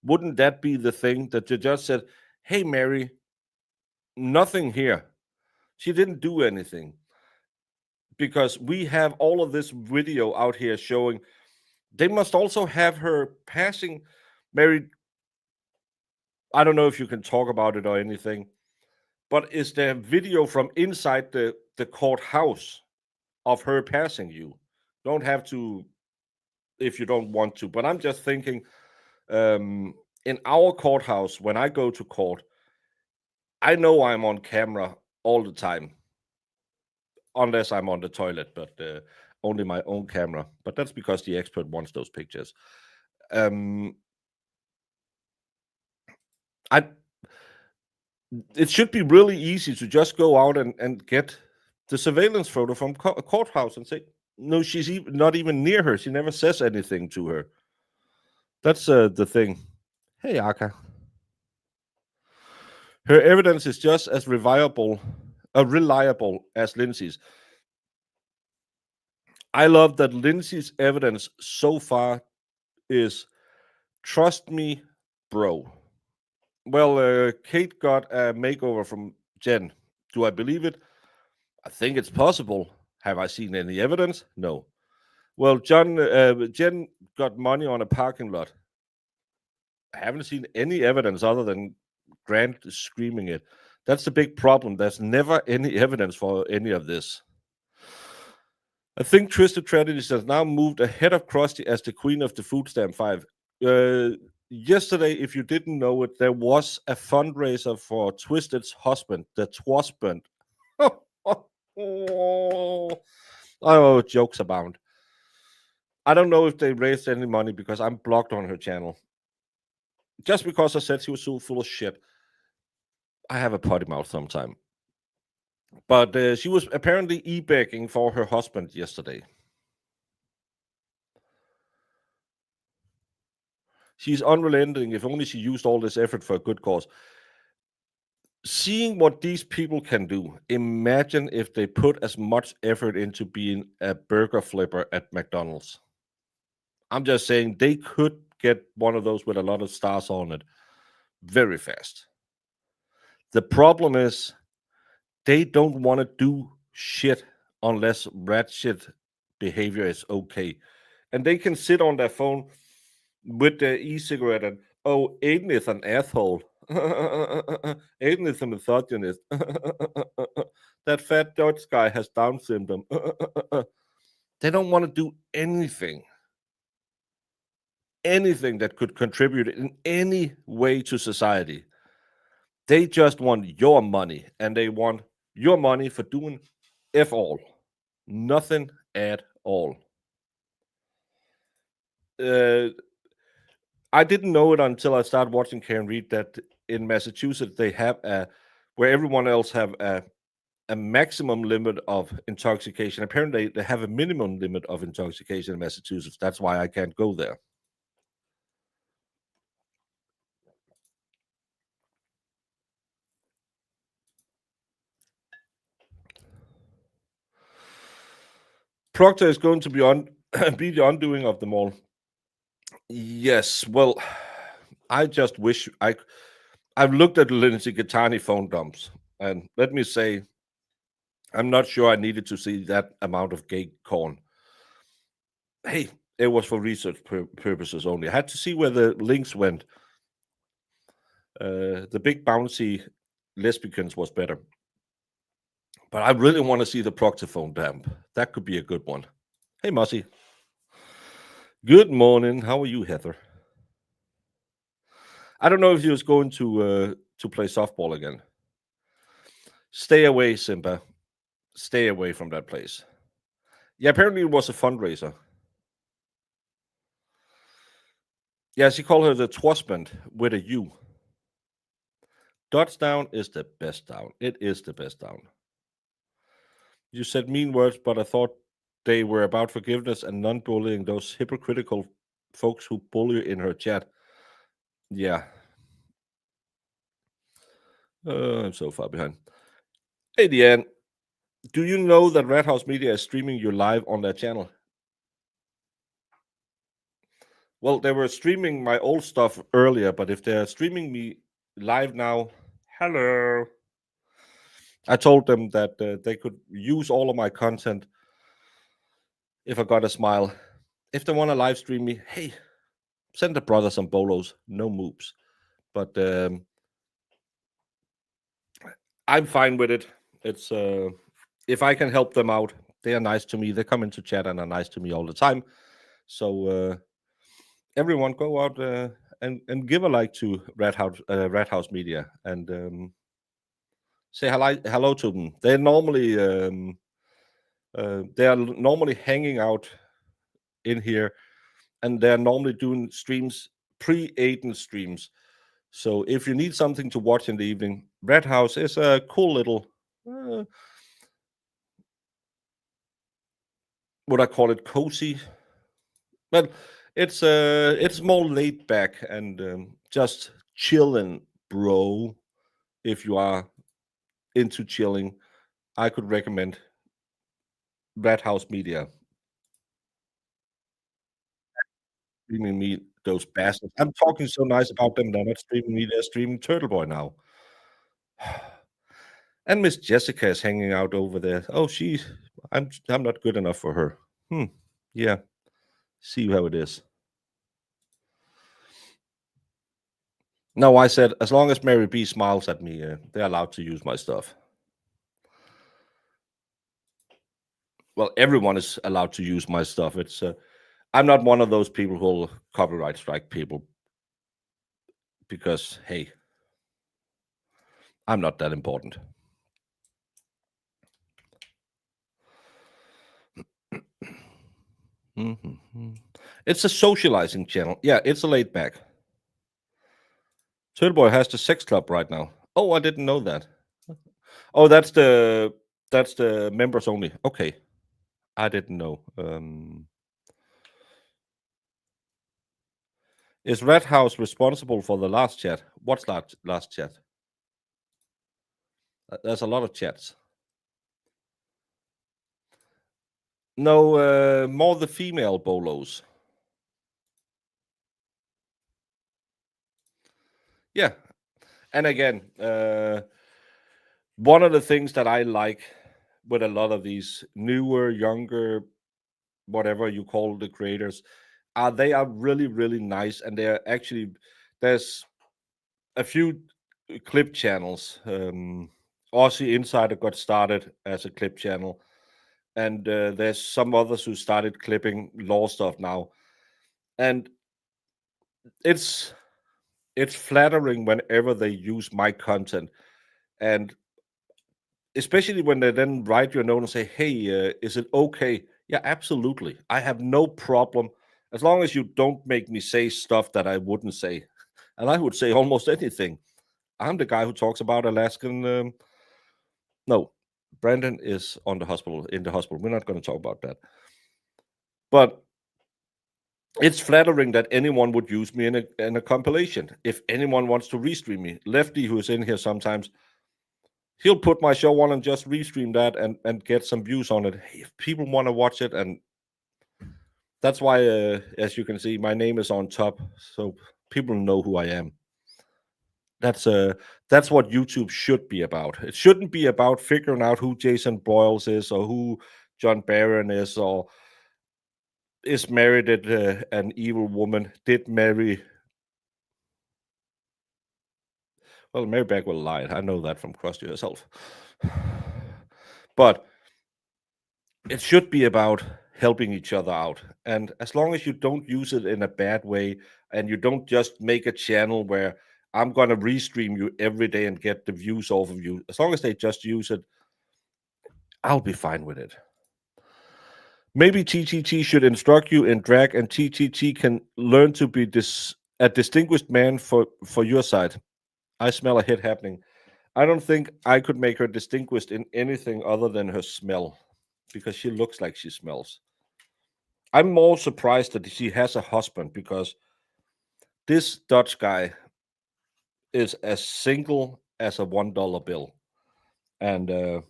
Wouldn't that be the thing that the judge said, hey, Mary, nothing here. She didn't do anything. Because we have all of this video out here showing they must also have her passing. Mary, I don't know if you can talk about it or anything, but is there video from inside the courthouse of her passing you? Don't have to if you don't want to, but I'm just thinking in our courthouse, when I go to court, I know I'm on camera all the time, unless I'm on the toilet, but only my own camera. But that's because the expert wants those pictures. It should be really easy to just go out and get the surveillance photo from a courthouse and say, no, she's not even near her. She never says anything to her. That's the thing. Hey, Aka. Her evidence is just as reliable as Lindsay's. I love that Lindsay's evidence so far is trust me, bro. Well, Kate got a makeover from Jen. Do I believe it? I think it's possible. Have I seen any evidence? No. Well, Jen got money on a parking lot. I haven't seen any evidence other than Grant screaming it. That's the big problem. There's never any evidence for any of this. I think Twisted Tragedies has now moved ahead of Krusty as the queen of the Food Stamp 5. Yesterday, if you didn't know it, there was a fundraiser for Twisted's husband, the Twasband. Oh, jokes abound. I don't know if they raised any money because I'm blocked on her channel. Just because I said she was so full of shit. I have a potty mouth sometime. But she was apparently e-begging for her husband yesterday. She's unrelenting. If only she used all this effort for a good cause. Seeing what these people can do, imagine if they put as much effort into being a burger flipper at McDonald's. I'm just saying they could get one of those with a lot of stars on it very fast. The problem is they don't want to do shit unless ratchet behavior is okay. And they can sit on their phone with their e-cigarette and, oh, Aiden is an asshole. Aiden is a misogynist. That fat Dutch guy has Down syndrome. They don't want to do anything that could contribute in any way to society. They just want your money, and they want your money for doing F all. Nothing at all. I didn't know it until I started watching Karen Read that in Massachusetts they have where everyone else have a maximum limit of intoxication. Apparently they have a minimum limit of intoxication in Massachusetts. That's why I can't go there. Proctor is going to be be the undoing of them all. Yes, well, I just wish I've looked at Lindsay Gattani phone dumps, and let me say, I'm not sure I needed to see that amount of gay corn. Hey, it was for research purposes only. I had to see where the links went. The big bouncy lesbians was better. But I really want to see the Proctor phone dump. That could be a good one. Hey, Mossy. Good morning. How are you, Heather? I don't know if you was going to play softball again. Stay away, Simba. Stay away from that place. Yeah, apparently it was a fundraiser. Yeah, she called her the Twasband with a U. Dodgetown is the best town. It is the best town. You said mean words, but I thought they were about forgiveness and non-bullying those hypocritical folks who bully in her chat. Yeah. I'm so far behind. Hey, Deanne, do you know that Red House Media is streaming you live on their channel? Well, they were streaming my old stuff earlier, but if they're streaming me live now, hello. I told them that they could use all of my content if I got a smile. If they want to live stream me, hey, send the brother some bolos, no moves. But I'm fine with it. It's if I can help them out, they are nice to me. They come into chat and are nice to me all the time. So everyone, go out and give a like to Red House Media and say hello to them. They're normally they are normally hanging out in here, and they're normally doing streams, pre-Aiden streams. So if you need something to watch in the evening, Red House is a cool little, would I call it cozy? Well, it's more laid back and just chilling, bro. If you are into chilling, I could recommend Red House Media. Streaming me, those bastards. I'm talking so nice about them. They're not streaming me. They're streaming Turtle Boy now. And Miss Jessica is hanging out over there. Oh, I'm not good enough for her. Yeah. See how it is. No, I said as long as Mary B smiles at me, they're allowed to use my stuff. Well, everyone is allowed to use my stuff. It's I'm not one of those people who'll copyright strike people because hey, I'm not that important. It's a socializing channel. Yeah, it's a laid back. Turtle Boy has the sex club right now. Oh, I didn't know that. Oh, that's the That's the members only. Okay, I didn't know. Is Red House responsible for the last chat? What's last chat? There's a lot of chats. No, more the female bolos. Yeah, and again, one of the things that I like with a lot of these newer, younger, whatever you call the creators, they are really, really nice, and they're actually there's a few clip channels. Aussie Insider got started as a clip channel, and there's some others who started clipping law stuff now, and it's it's flattering whenever they use my content, and especially when they then write your note and say, "Hey, is it okay?" Yeah, absolutely. I have no problem as long as you don't make me say stuff that I wouldn't say, and I would say almost anything. I'm the guy who talks about Alaskan. No, Brandon is on the hospital in the hospital. We're not going to talk about that, but it's flattering that anyone would use me in a compilation. If anyone wants to restream me, Lefty, who is in here sometimes, he'll put my show on and just restream that and get some views on it. If people want to watch it, and that's why, as you can see, my name is on top, so people know who I am. That's what YouTube should be about. It shouldn't be about figuring out who Jason Broyles is or who John Barron is or is married an evil woman. Did Mary? Well, Mary Bagwell lied. I know that from Krust herself. But it should be about helping each other out. And as long as you don't use it in a bad way and you don't just make a channel where I'm going to restream you every day and get the views off of you, as long as they just use it, I'll be fine with it. Maybe TTT should instruct you in drag, and TTT can learn to be a distinguished man for your side. I smell a hit happening. I don't think I could make her distinguished in anything other than her smell, because she looks like she smells. I'm more surprised that she has a husband, because this Dutch guy is as single as a $1 bill. And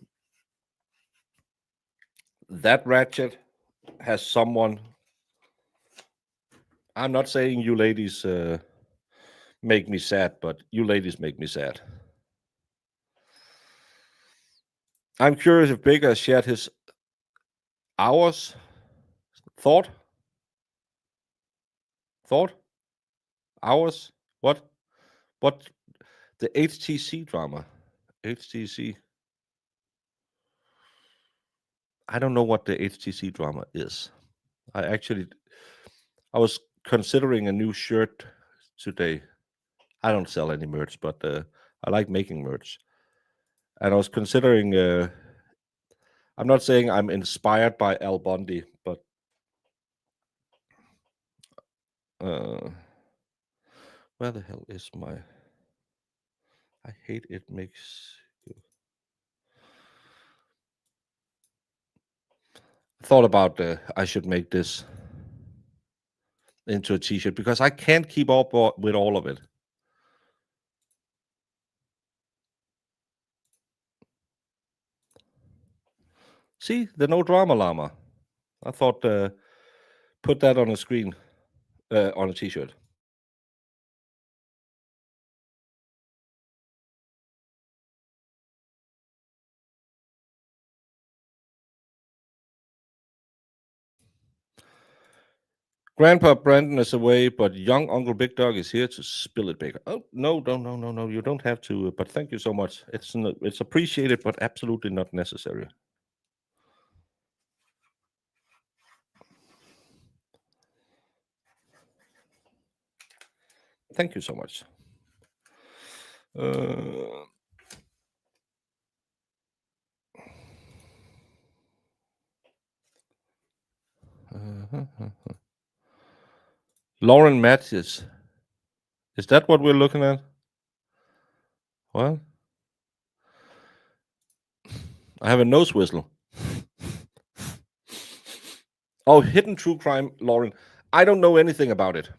that ratchet has someone. I'm not saying you ladies make me sad, but you ladies make me sad. I'm curious if Baker shared his hours thought. Hours? What? The HTC drama? HTC. I don't know what the HTC drama is. I was considering a new shirt today. I don't sell any merch, but I like making merch. And I was considering. I'm not saying I'm inspired by Al Bundy, but where the hell is my? I hate it makes. I thought about I should make this into a T-shirt because I can't keep up with all of it. See, the no drama llama. I thought put that on a screen on a T-shirt. Grandpa Brandon is away, but young Uncle Big Dog is here to spill it, Baker. Oh no, no! You don't have to. But thank you so much. It's appreciated, but absolutely not necessary. Thank you so much. Lauren Matthews. Is that what we're looking at? Well, I have a nose whistle. Oh, hidden true crime, Lauren. I don't know anything about it.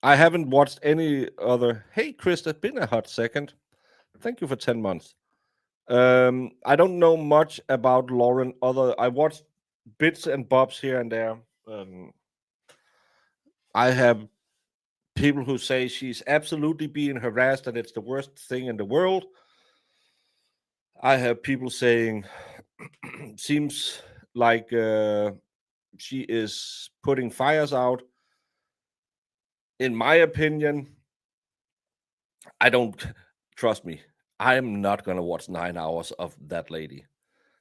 I haven't watched any other. Hey, Chris, it's been a hot second. Thank you for 10 months. I don't know much about Lauren. Other, I watched bits and bobs here and there. I have people who say she's absolutely being harassed and it's the worst thing in the world. I have people saying seems like she is putting fires out. In my opinion, I don't trust me. I'm not gonna watch 9 hours of that lady.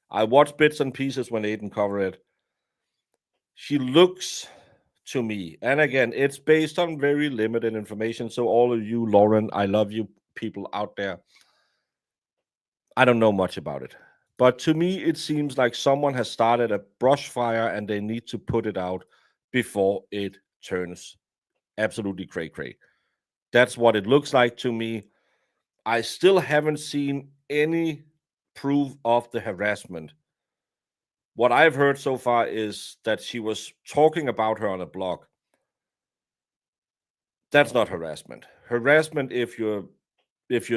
I watched bits and pieces when Aiden covered it. She looks to me, and again, it's based on very limited information. So all of you, Lauren, I love you, people out there. I don't know much about it, but to me, it seems like someone has started a brush fire and they need to put it out before it turns absolutely cray cray. That's what it looks like to me. I still haven't seen any proof of the harassment. What I've heard so far is that she was talking about her on a blog. That's not harassment. Harassment if you're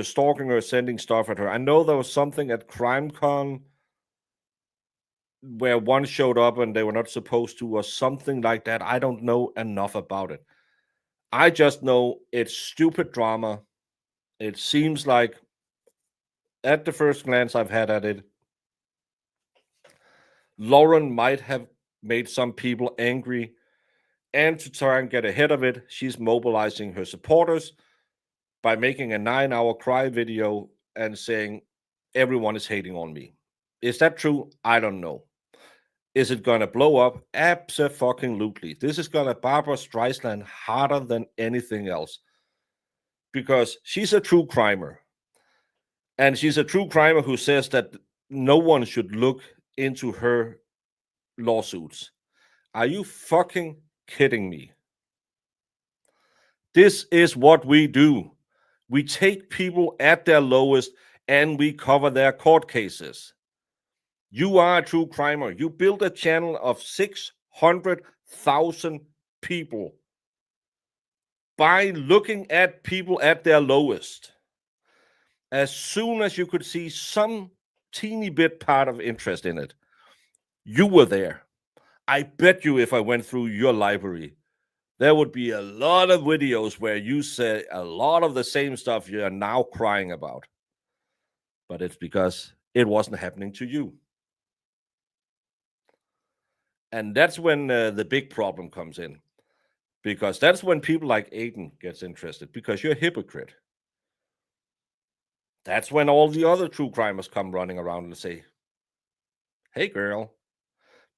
stalking her, sending stuff at her. I know there was something at CrimeCon where one showed up and they were not supposed to, or something like that. I don't know enough about it. I just know it's stupid drama. It seems like, at the first glance I've had at it, Lauren might have made some people angry. And to try and get ahead of it, she's mobilizing her supporters by making a 9-hour cry video and saying, everyone is hating on me. Is that true? I don't know. Is it going to blow up? Absolutely. This is going to Barbara Streisand harder than anything else because she's a true crimer. And she's a true crimer who says that no one should look into her lawsuits. Are you fucking kidding me? This is what we do. We take people at their lowest and we cover their court cases. You are a true crimer. You built a channel of 600,000 people by looking at people at their lowest. As soon as you could see some teeny bit part of interest in it, you were there. I bet you if I went through your library, there would be a lot of videos where you say a lot of the same stuff you're now crying about. But it's because it wasn't happening to you. And that's when the big problem comes in. Because that's when people like Aiden gets interested, because you're a hypocrite. That's when all the other true crimers come running around and say, hey, girl,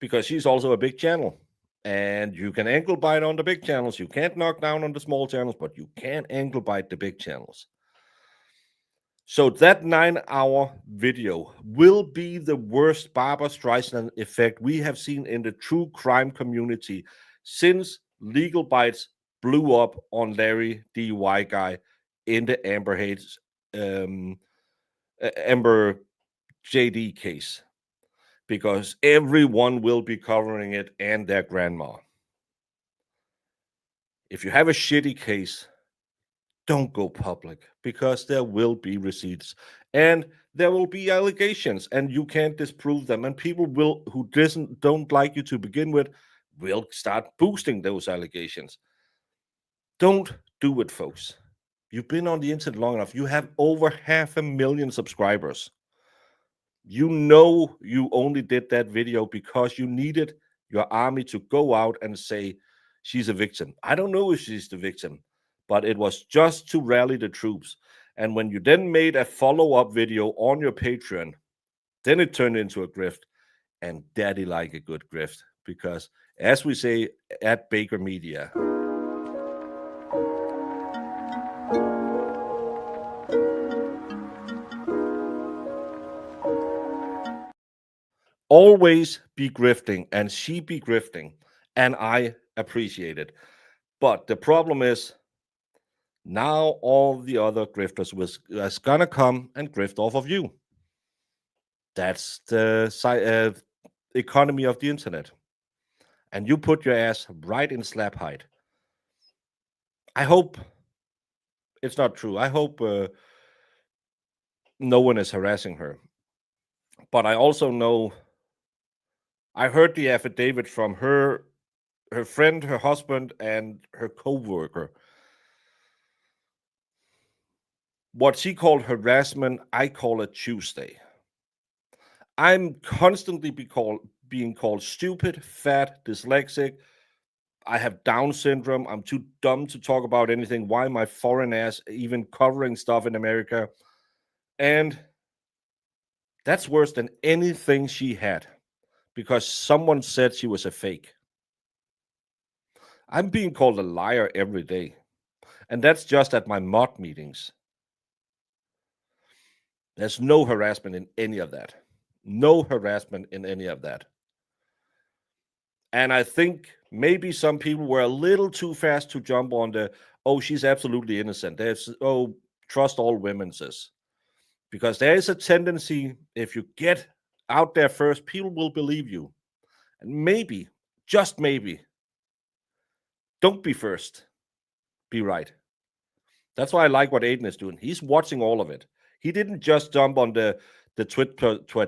because she's also a big channel. And you can ankle bite on the big channels. You can't knock down on the small channels, but you can ankle bite the big channels. So that 9-hour video will be the worst Barbara Streisand effect we have seen in the true crime community since Legal Bites blew up on Larry DUI guy in the Amber JD case, because everyone will be covering it and their grandma. If you have a shitty case, don't go public, because there will be receipts and there will be allegations and you can't disprove them, and people will who don't like you to begin with will start boosting those allegations. Don't do it, folks. You've been on the internet long enough. You have over 500,000 subscribers. You know you only did that video because you needed your army to go out and say she's a victim. I don't know if she's the victim, but it was just to rally the troops. And when you then made a follow-up video on your Patreon, then it turned into a grift. And daddy like a good grift, because as we say at Baker Media, always be grifting, and she be grifting, and I appreciate it. But the problem is, now all the other grifters was gonna come and grift off of you. That's the economy of the internet. And you put your ass right in slap height. I hope it's not true. I hope no one is harassing her. But I also know I heard the affidavit from her friend, her husband, and her co-worker. What she called harassment, I call it Tuesday. I'm constantly being called stupid, fat, dyslexic. I have Down syndrome. I'm too dumb to talk about anything. Why my foreign ass even covering stuff in America? And that's worse than anything she had because someone said she was a fake. I'm being called a liar every day. And that's just at my mod meetings. There's no harassment in any of that. No harassment in any of that. And I think maybe some people were a little too fast to jump on the, oh, she's absolutely innocent. There's, oh, trust all women, sis. Because there is a tendency, if you get out there first, people will believe you. And maybe, just maybe, don't be first. Be right. That's why I like what Aiden is doing. He's watching all of it. He didn't just jump on the tweet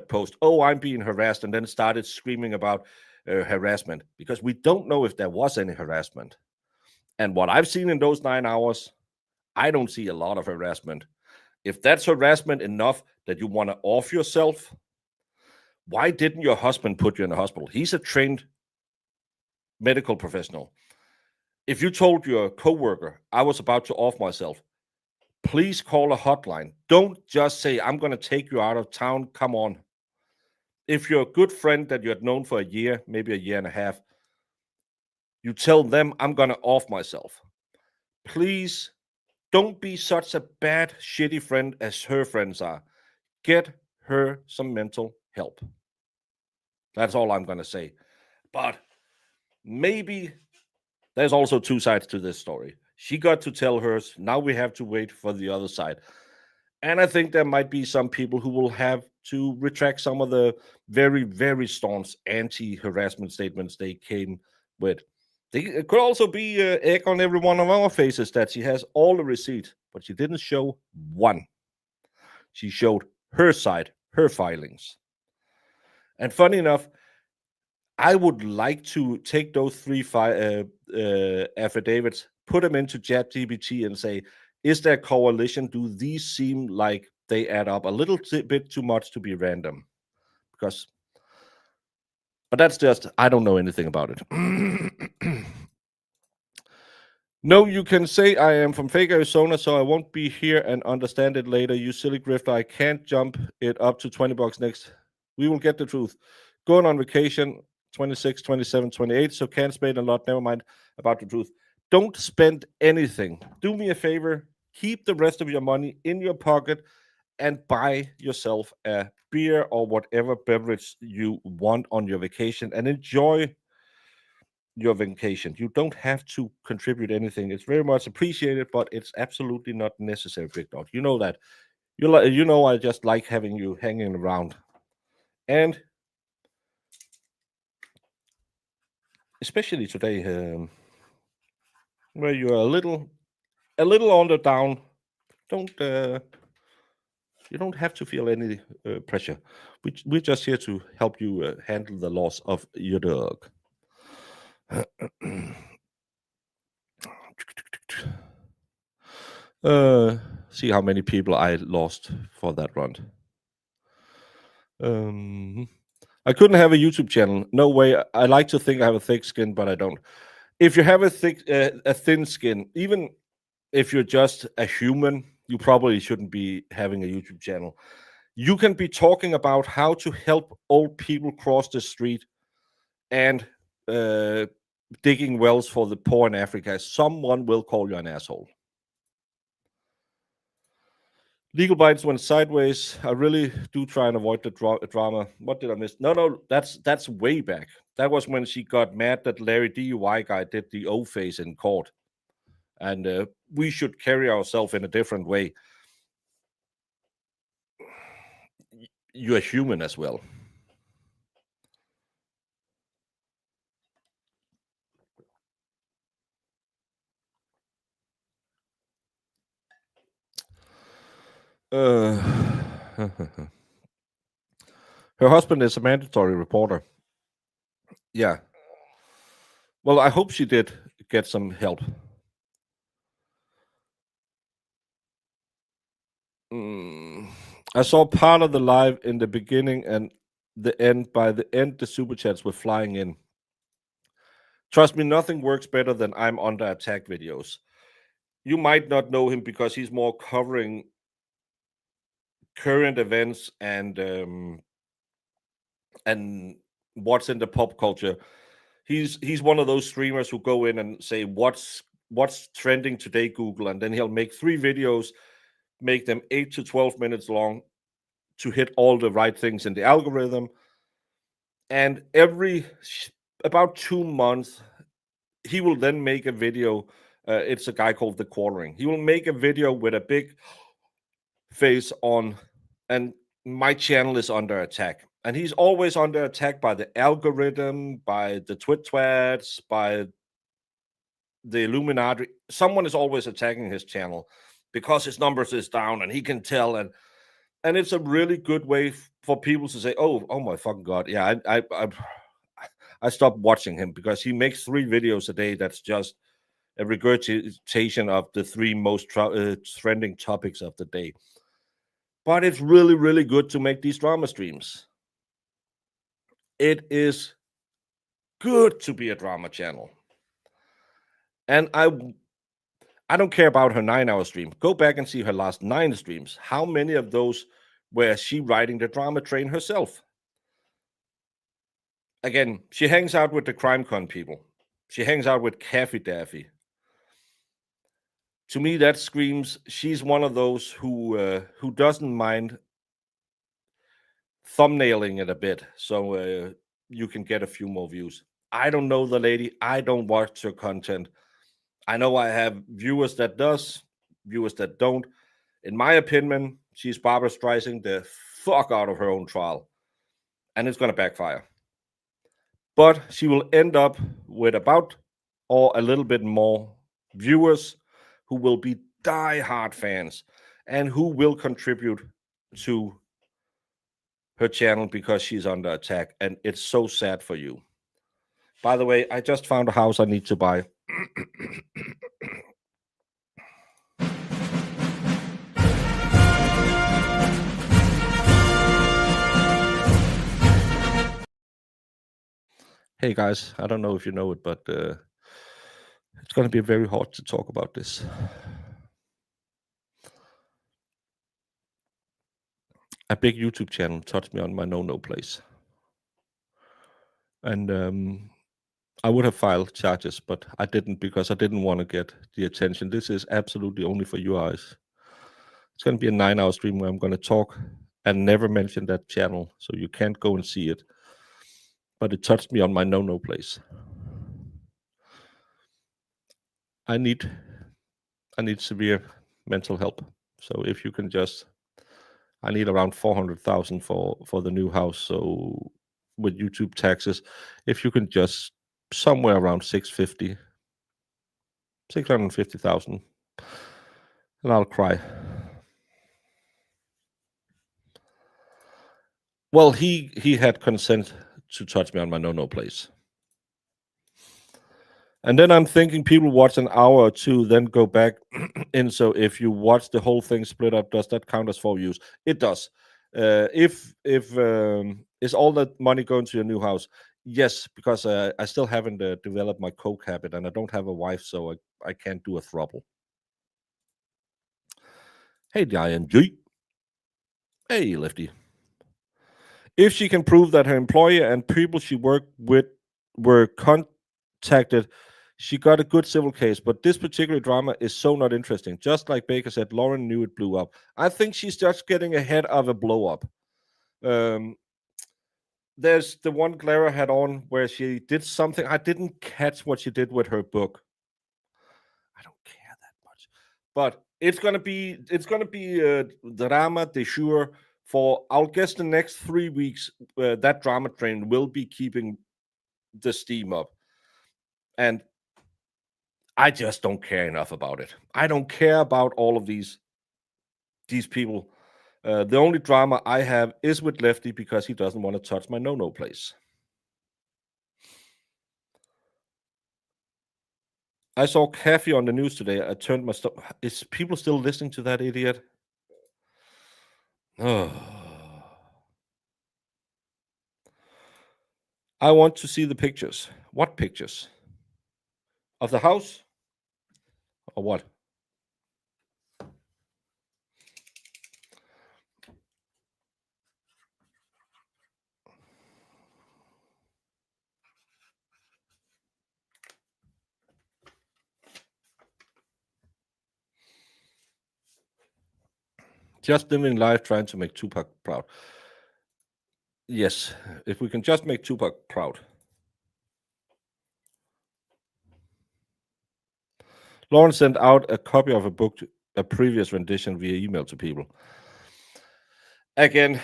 post, oh, I'm being harassed, and then started screaming about harassment, because we don't know if there was any harassment. And what I've seen in those 9 hours, I don't see a lot of harassment. If that's harassment enough that you want to off yourself, why didn't your husband put you in the hospital? He's a trained medical professional. If you told your coworker, I was about to off myself, please call a hotline. Don't just say, I'm going to take you out of town. Come on. If you're a good friend that you had known for a year, maybe a year and a half, you tell them, I'm going to off myself. Please don't be such a bad, shitty friend as her friends are. Get her some mental help. That's all I'm going to say. But maybe there's also two sides to this story. She got to tell hers. Now we have to wait for the other side. And I think there might be some people who will have to retract some of the very, very staunch anti-harassment statements they came with. It could also be egg on every one of our faces that she has all the receipts, but she didn't show one. She showed her side, her filings. And funny enough, I would like to take those three affidavits, put them into ChatGPT and say, is there coalition? Do these seem like they add up a little bit too much to be random? But that's just, I don't know anything about it. No, you can say I am from fake Arizona, so I won't be here and understand it later. You silly grifter, I can't jump it up to $20 next. We will get the truth. Going on vacation, 26, 27, 28, so can't spend a lot. Never mind about the truth. Don't spend anything. Do me a favor. Keep the rest of your money in your pocket and buy yourself a beer or whatever beverage you want on your vacation and enjoy your vacation. You don't have to contribute anything. It's very much appreciated, but it's absolutely not necessary, Big Dog. You know that. You know I just like having you hanging around. And especially today, where you're a little on the down, don't you don't have to feel any pressure. We're just here to help you handle the loss of your dog. See how many people I lost for that run. I couldn't have a YouTube channel. No way. I like to think I have a thick skin, but I don't. If you have a thin skin, even if you're just a human, you probably shouldn't be having a YouTube channel. You can be talking about how to help old people cross the street and digging wells for the poor in Africa. Someone will call you an asshole. Legal bites went sideways. I really do try and avoid the drama. What did I miss? No, that's way back. That was when she got mad that Larry DUI guy did the O face in court, and we should carry ourselves in a different way. you're human as well. Uh, her husband is a mandatory reporter. Yeah. Well, I hope she did get some help. I saw part of the live in the beginning and the end. By the end, the super chats were flying in. Trust me, nothing works better than I'm under attack videos. You might not know him because he's more covering current events and what's in the pop culture. He's one of those streamers who go in and say what's trending today, Google, and then he'll make 3 videos, make them 8 to 12 minutes long to hit all the right things in the algorithm. And about 2 months, he will then make a video. It's a guy called The Quartering. He will make a video with a big face on, and my channel is under attack. And he's always under attack by the algorithm, by the twits, by the Illuminati. Someone is always attacking his channel because his numbers is down, and he can tell. And it's a really good way for people to say, "Oh my fucking god, yeah, I stopped watching him because he makes 3 videos a day. That's just a regurgitation of the 3 most trending topics of the day." But it's really, really good to make these drama streams. It is good to be a drama channel. And I don't care about her 9-hour stream. Go back and see her last 9 streams. How many of those were she riding the drama train herself? Again, she hangs out with the crime con people. She hangs out with Caffey Daffy. To me, that screams she's one of those who doesn't mind thumbnailing it a bit so you can get a few more views. I don't know the lady. I don't watch her content. I know I have viewers that does, viewers that don't. In my opinion, she's Barbara Streisand the fuck out of her own trial, and it's going to backfire. But she will end up with about or a little bit more viewers who will be die-hard fans and who will contribute to her channel because she's under attack, and it's so sad for you. By the way, I just found a house I need to buy. Hey guys, I don't know if you know it, but it's going to be very hard to talk about this. A big YouTube channel touched me on my no place. And I would have filed charges, but I didn't because I didn't want to get the attention. This is absolutely only for you guys. It's going to be a 9-hour stream where I'm going to talk and never mention that channel, so you can't go and see it. But it touched me on my no place. I need severe mental help. So if you can I need around 400,000 for the new house. So with YouTube taxes, if you can just somewhere around 650,000, and I'll cry. Well, he had consent to touch me on my no place. And then I'm thinking people watch an hour or 2, then go back in. So if you watch the whole thing split up, does that count as 4 views? It does. If is all that money going to your new house? Yes, because I still haven't developed my coke habit, and I don't have a wife, so I can't do a throuple. Hey, ING. Hey, Lefty. If she can prove that her employer and people she worked with were contacted, she got a good civil case. But this particular drama is so not interesting. Just like Baker said, Lauren knew it blew up. I think she's just getting ahead of a blow up. There's the one Clara had on where she did something. I didn't catch what she did with her book. I don't care that much, but it's gonna be drama de jour I'll guess the next 3 weeks, that drama train will be keeping the steam up. And I just don't care enough about it. I don't care about all of these people. The only drama I have is with Lefty because he doesn't want to touch my no-no place. I saw Kathy on the news today. I turned my stuff. Is people still listening to that idiot? Oh. I want to see the pictures. What pictures? Of the house? Or what? Just living life trying to make Tupac proud. Yes, if we can just make Tupac proud. Lauren sent out a copy of a book, a previous rendition via email to people. Again,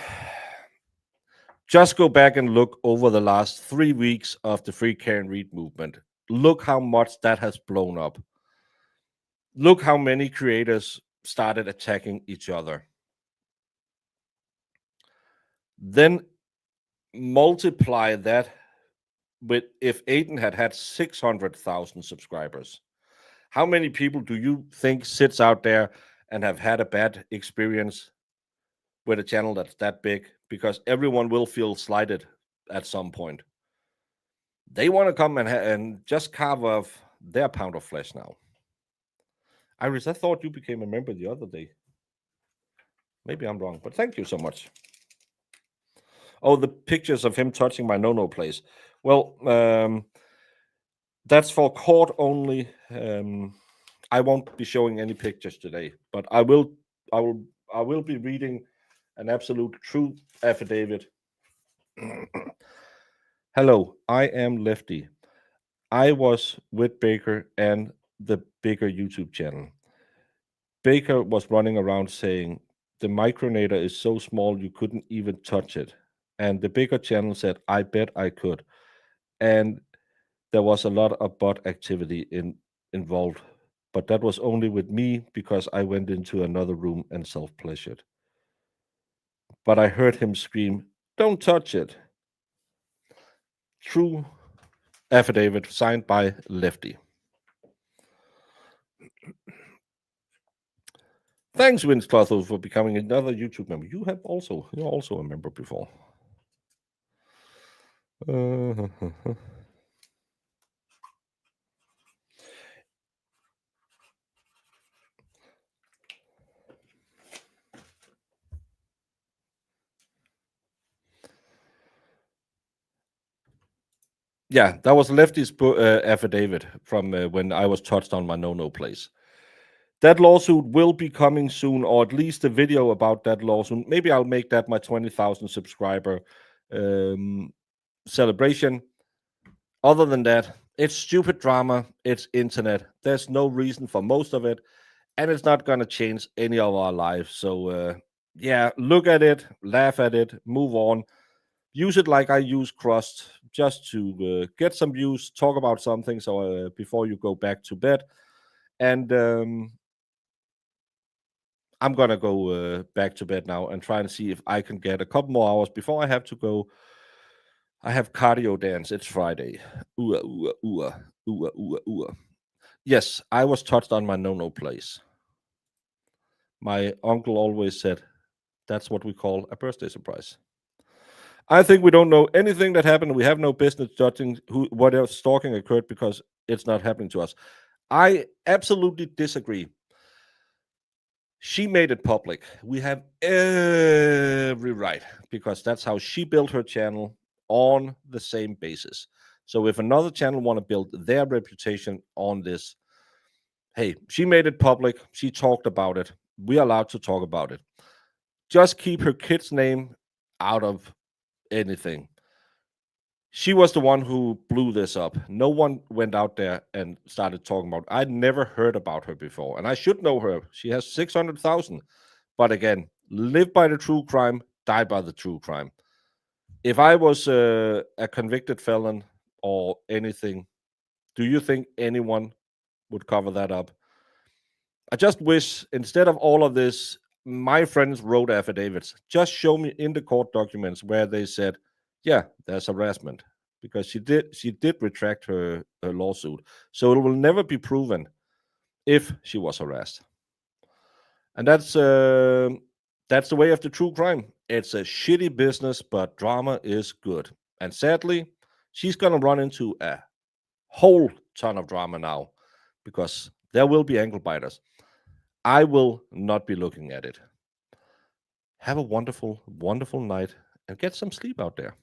just go back and look over the last 3 weeks of the Free Karen Read movement. Look how much that has blown up. Look how many creators started attacking each other. Then multiply that with if Aiden had 600,000 subscribers. How many people do you think sits out there and have had a bad experience with a channel that's that big? Because everyone will feel slighted at some point. They want to come and just carve off their pound of flesh now. Iris, I thought you became a member the other day. Maybe I'm wrong, but thank you so much. Oh, the pictures of him touching my no-no place. Well, that's for court only. I won't be showing any pictures today, but I will be reading an absolute truth affidavit. Hello, I am Lefty. I was with Baker and the Baker YouTube channel. Baker was running around saying the micronator is so small you couldn't even touch it. And the Baker channel said, I bet I could. And there was a lot of bot activity involved. But that was only with me because I went into another room and self-pleasured. But I heard him scream, don't touch it. True affidavit signed by Lefty. Thanks, Vince Clotho, for becoming another YouTube member. You're also a member before. Yeah, that was Lefty's affidavit from when I was touched on my no-no place. That lawsuit will be coming soon, or at least a video about that lawsuit. Maybe I'll make that my 20,000 subscriber celebration. Other than that, it's stupid drama. It's internet. There's no reason for most of it, and it's not going to change any of our lives. So, yeah, look at it, laugh at it, move on. Use it like I use Krust, just to get some views, talk about something so before you go back to bed. And I'm going to go back to bed now and try and see if I can get a couple more hours before I have to go. I have cardio dance. It's Friday. Ooh, ooh, ooh, ooh, ooh, ooh. Yes, I was touched on my no-no place. My uncle always said, that's what we call a birthday surprise. I think we don't know anything that happened. We have no business judging what else stalking occurred because it's not happening to us. I absolutely disagree. She made it public. We have every right because that's how she built her channel on the same basis. So if another channel want to build their reputation on this, hey, she made it public. She talked about it. We're allowed to talk about it. Just keep her kid's name out of anything. She was the one who blew this up. No one went out there and started talking about it. I'd never heard about her before, and I should know her. She has 600,000. But again, live by the true crime. die by the true crime. If I was a convicted felon or anything, do you think anyone would cover that up? I just wish instead of all of this, my friends wrote affidavits. Just show me in the court documents where they said, yeah, there's harassment, because she did retract her lawsuit. So it will never be proven if she was harassed. And that's the way of the true crime. It's a shitty business, but drama is good. And sadly, she's gonna run into a whole ton of drama now, because there will be ankle biters. I will not be looking at it. Have a wonderful, wonderful night and get some sleep out there.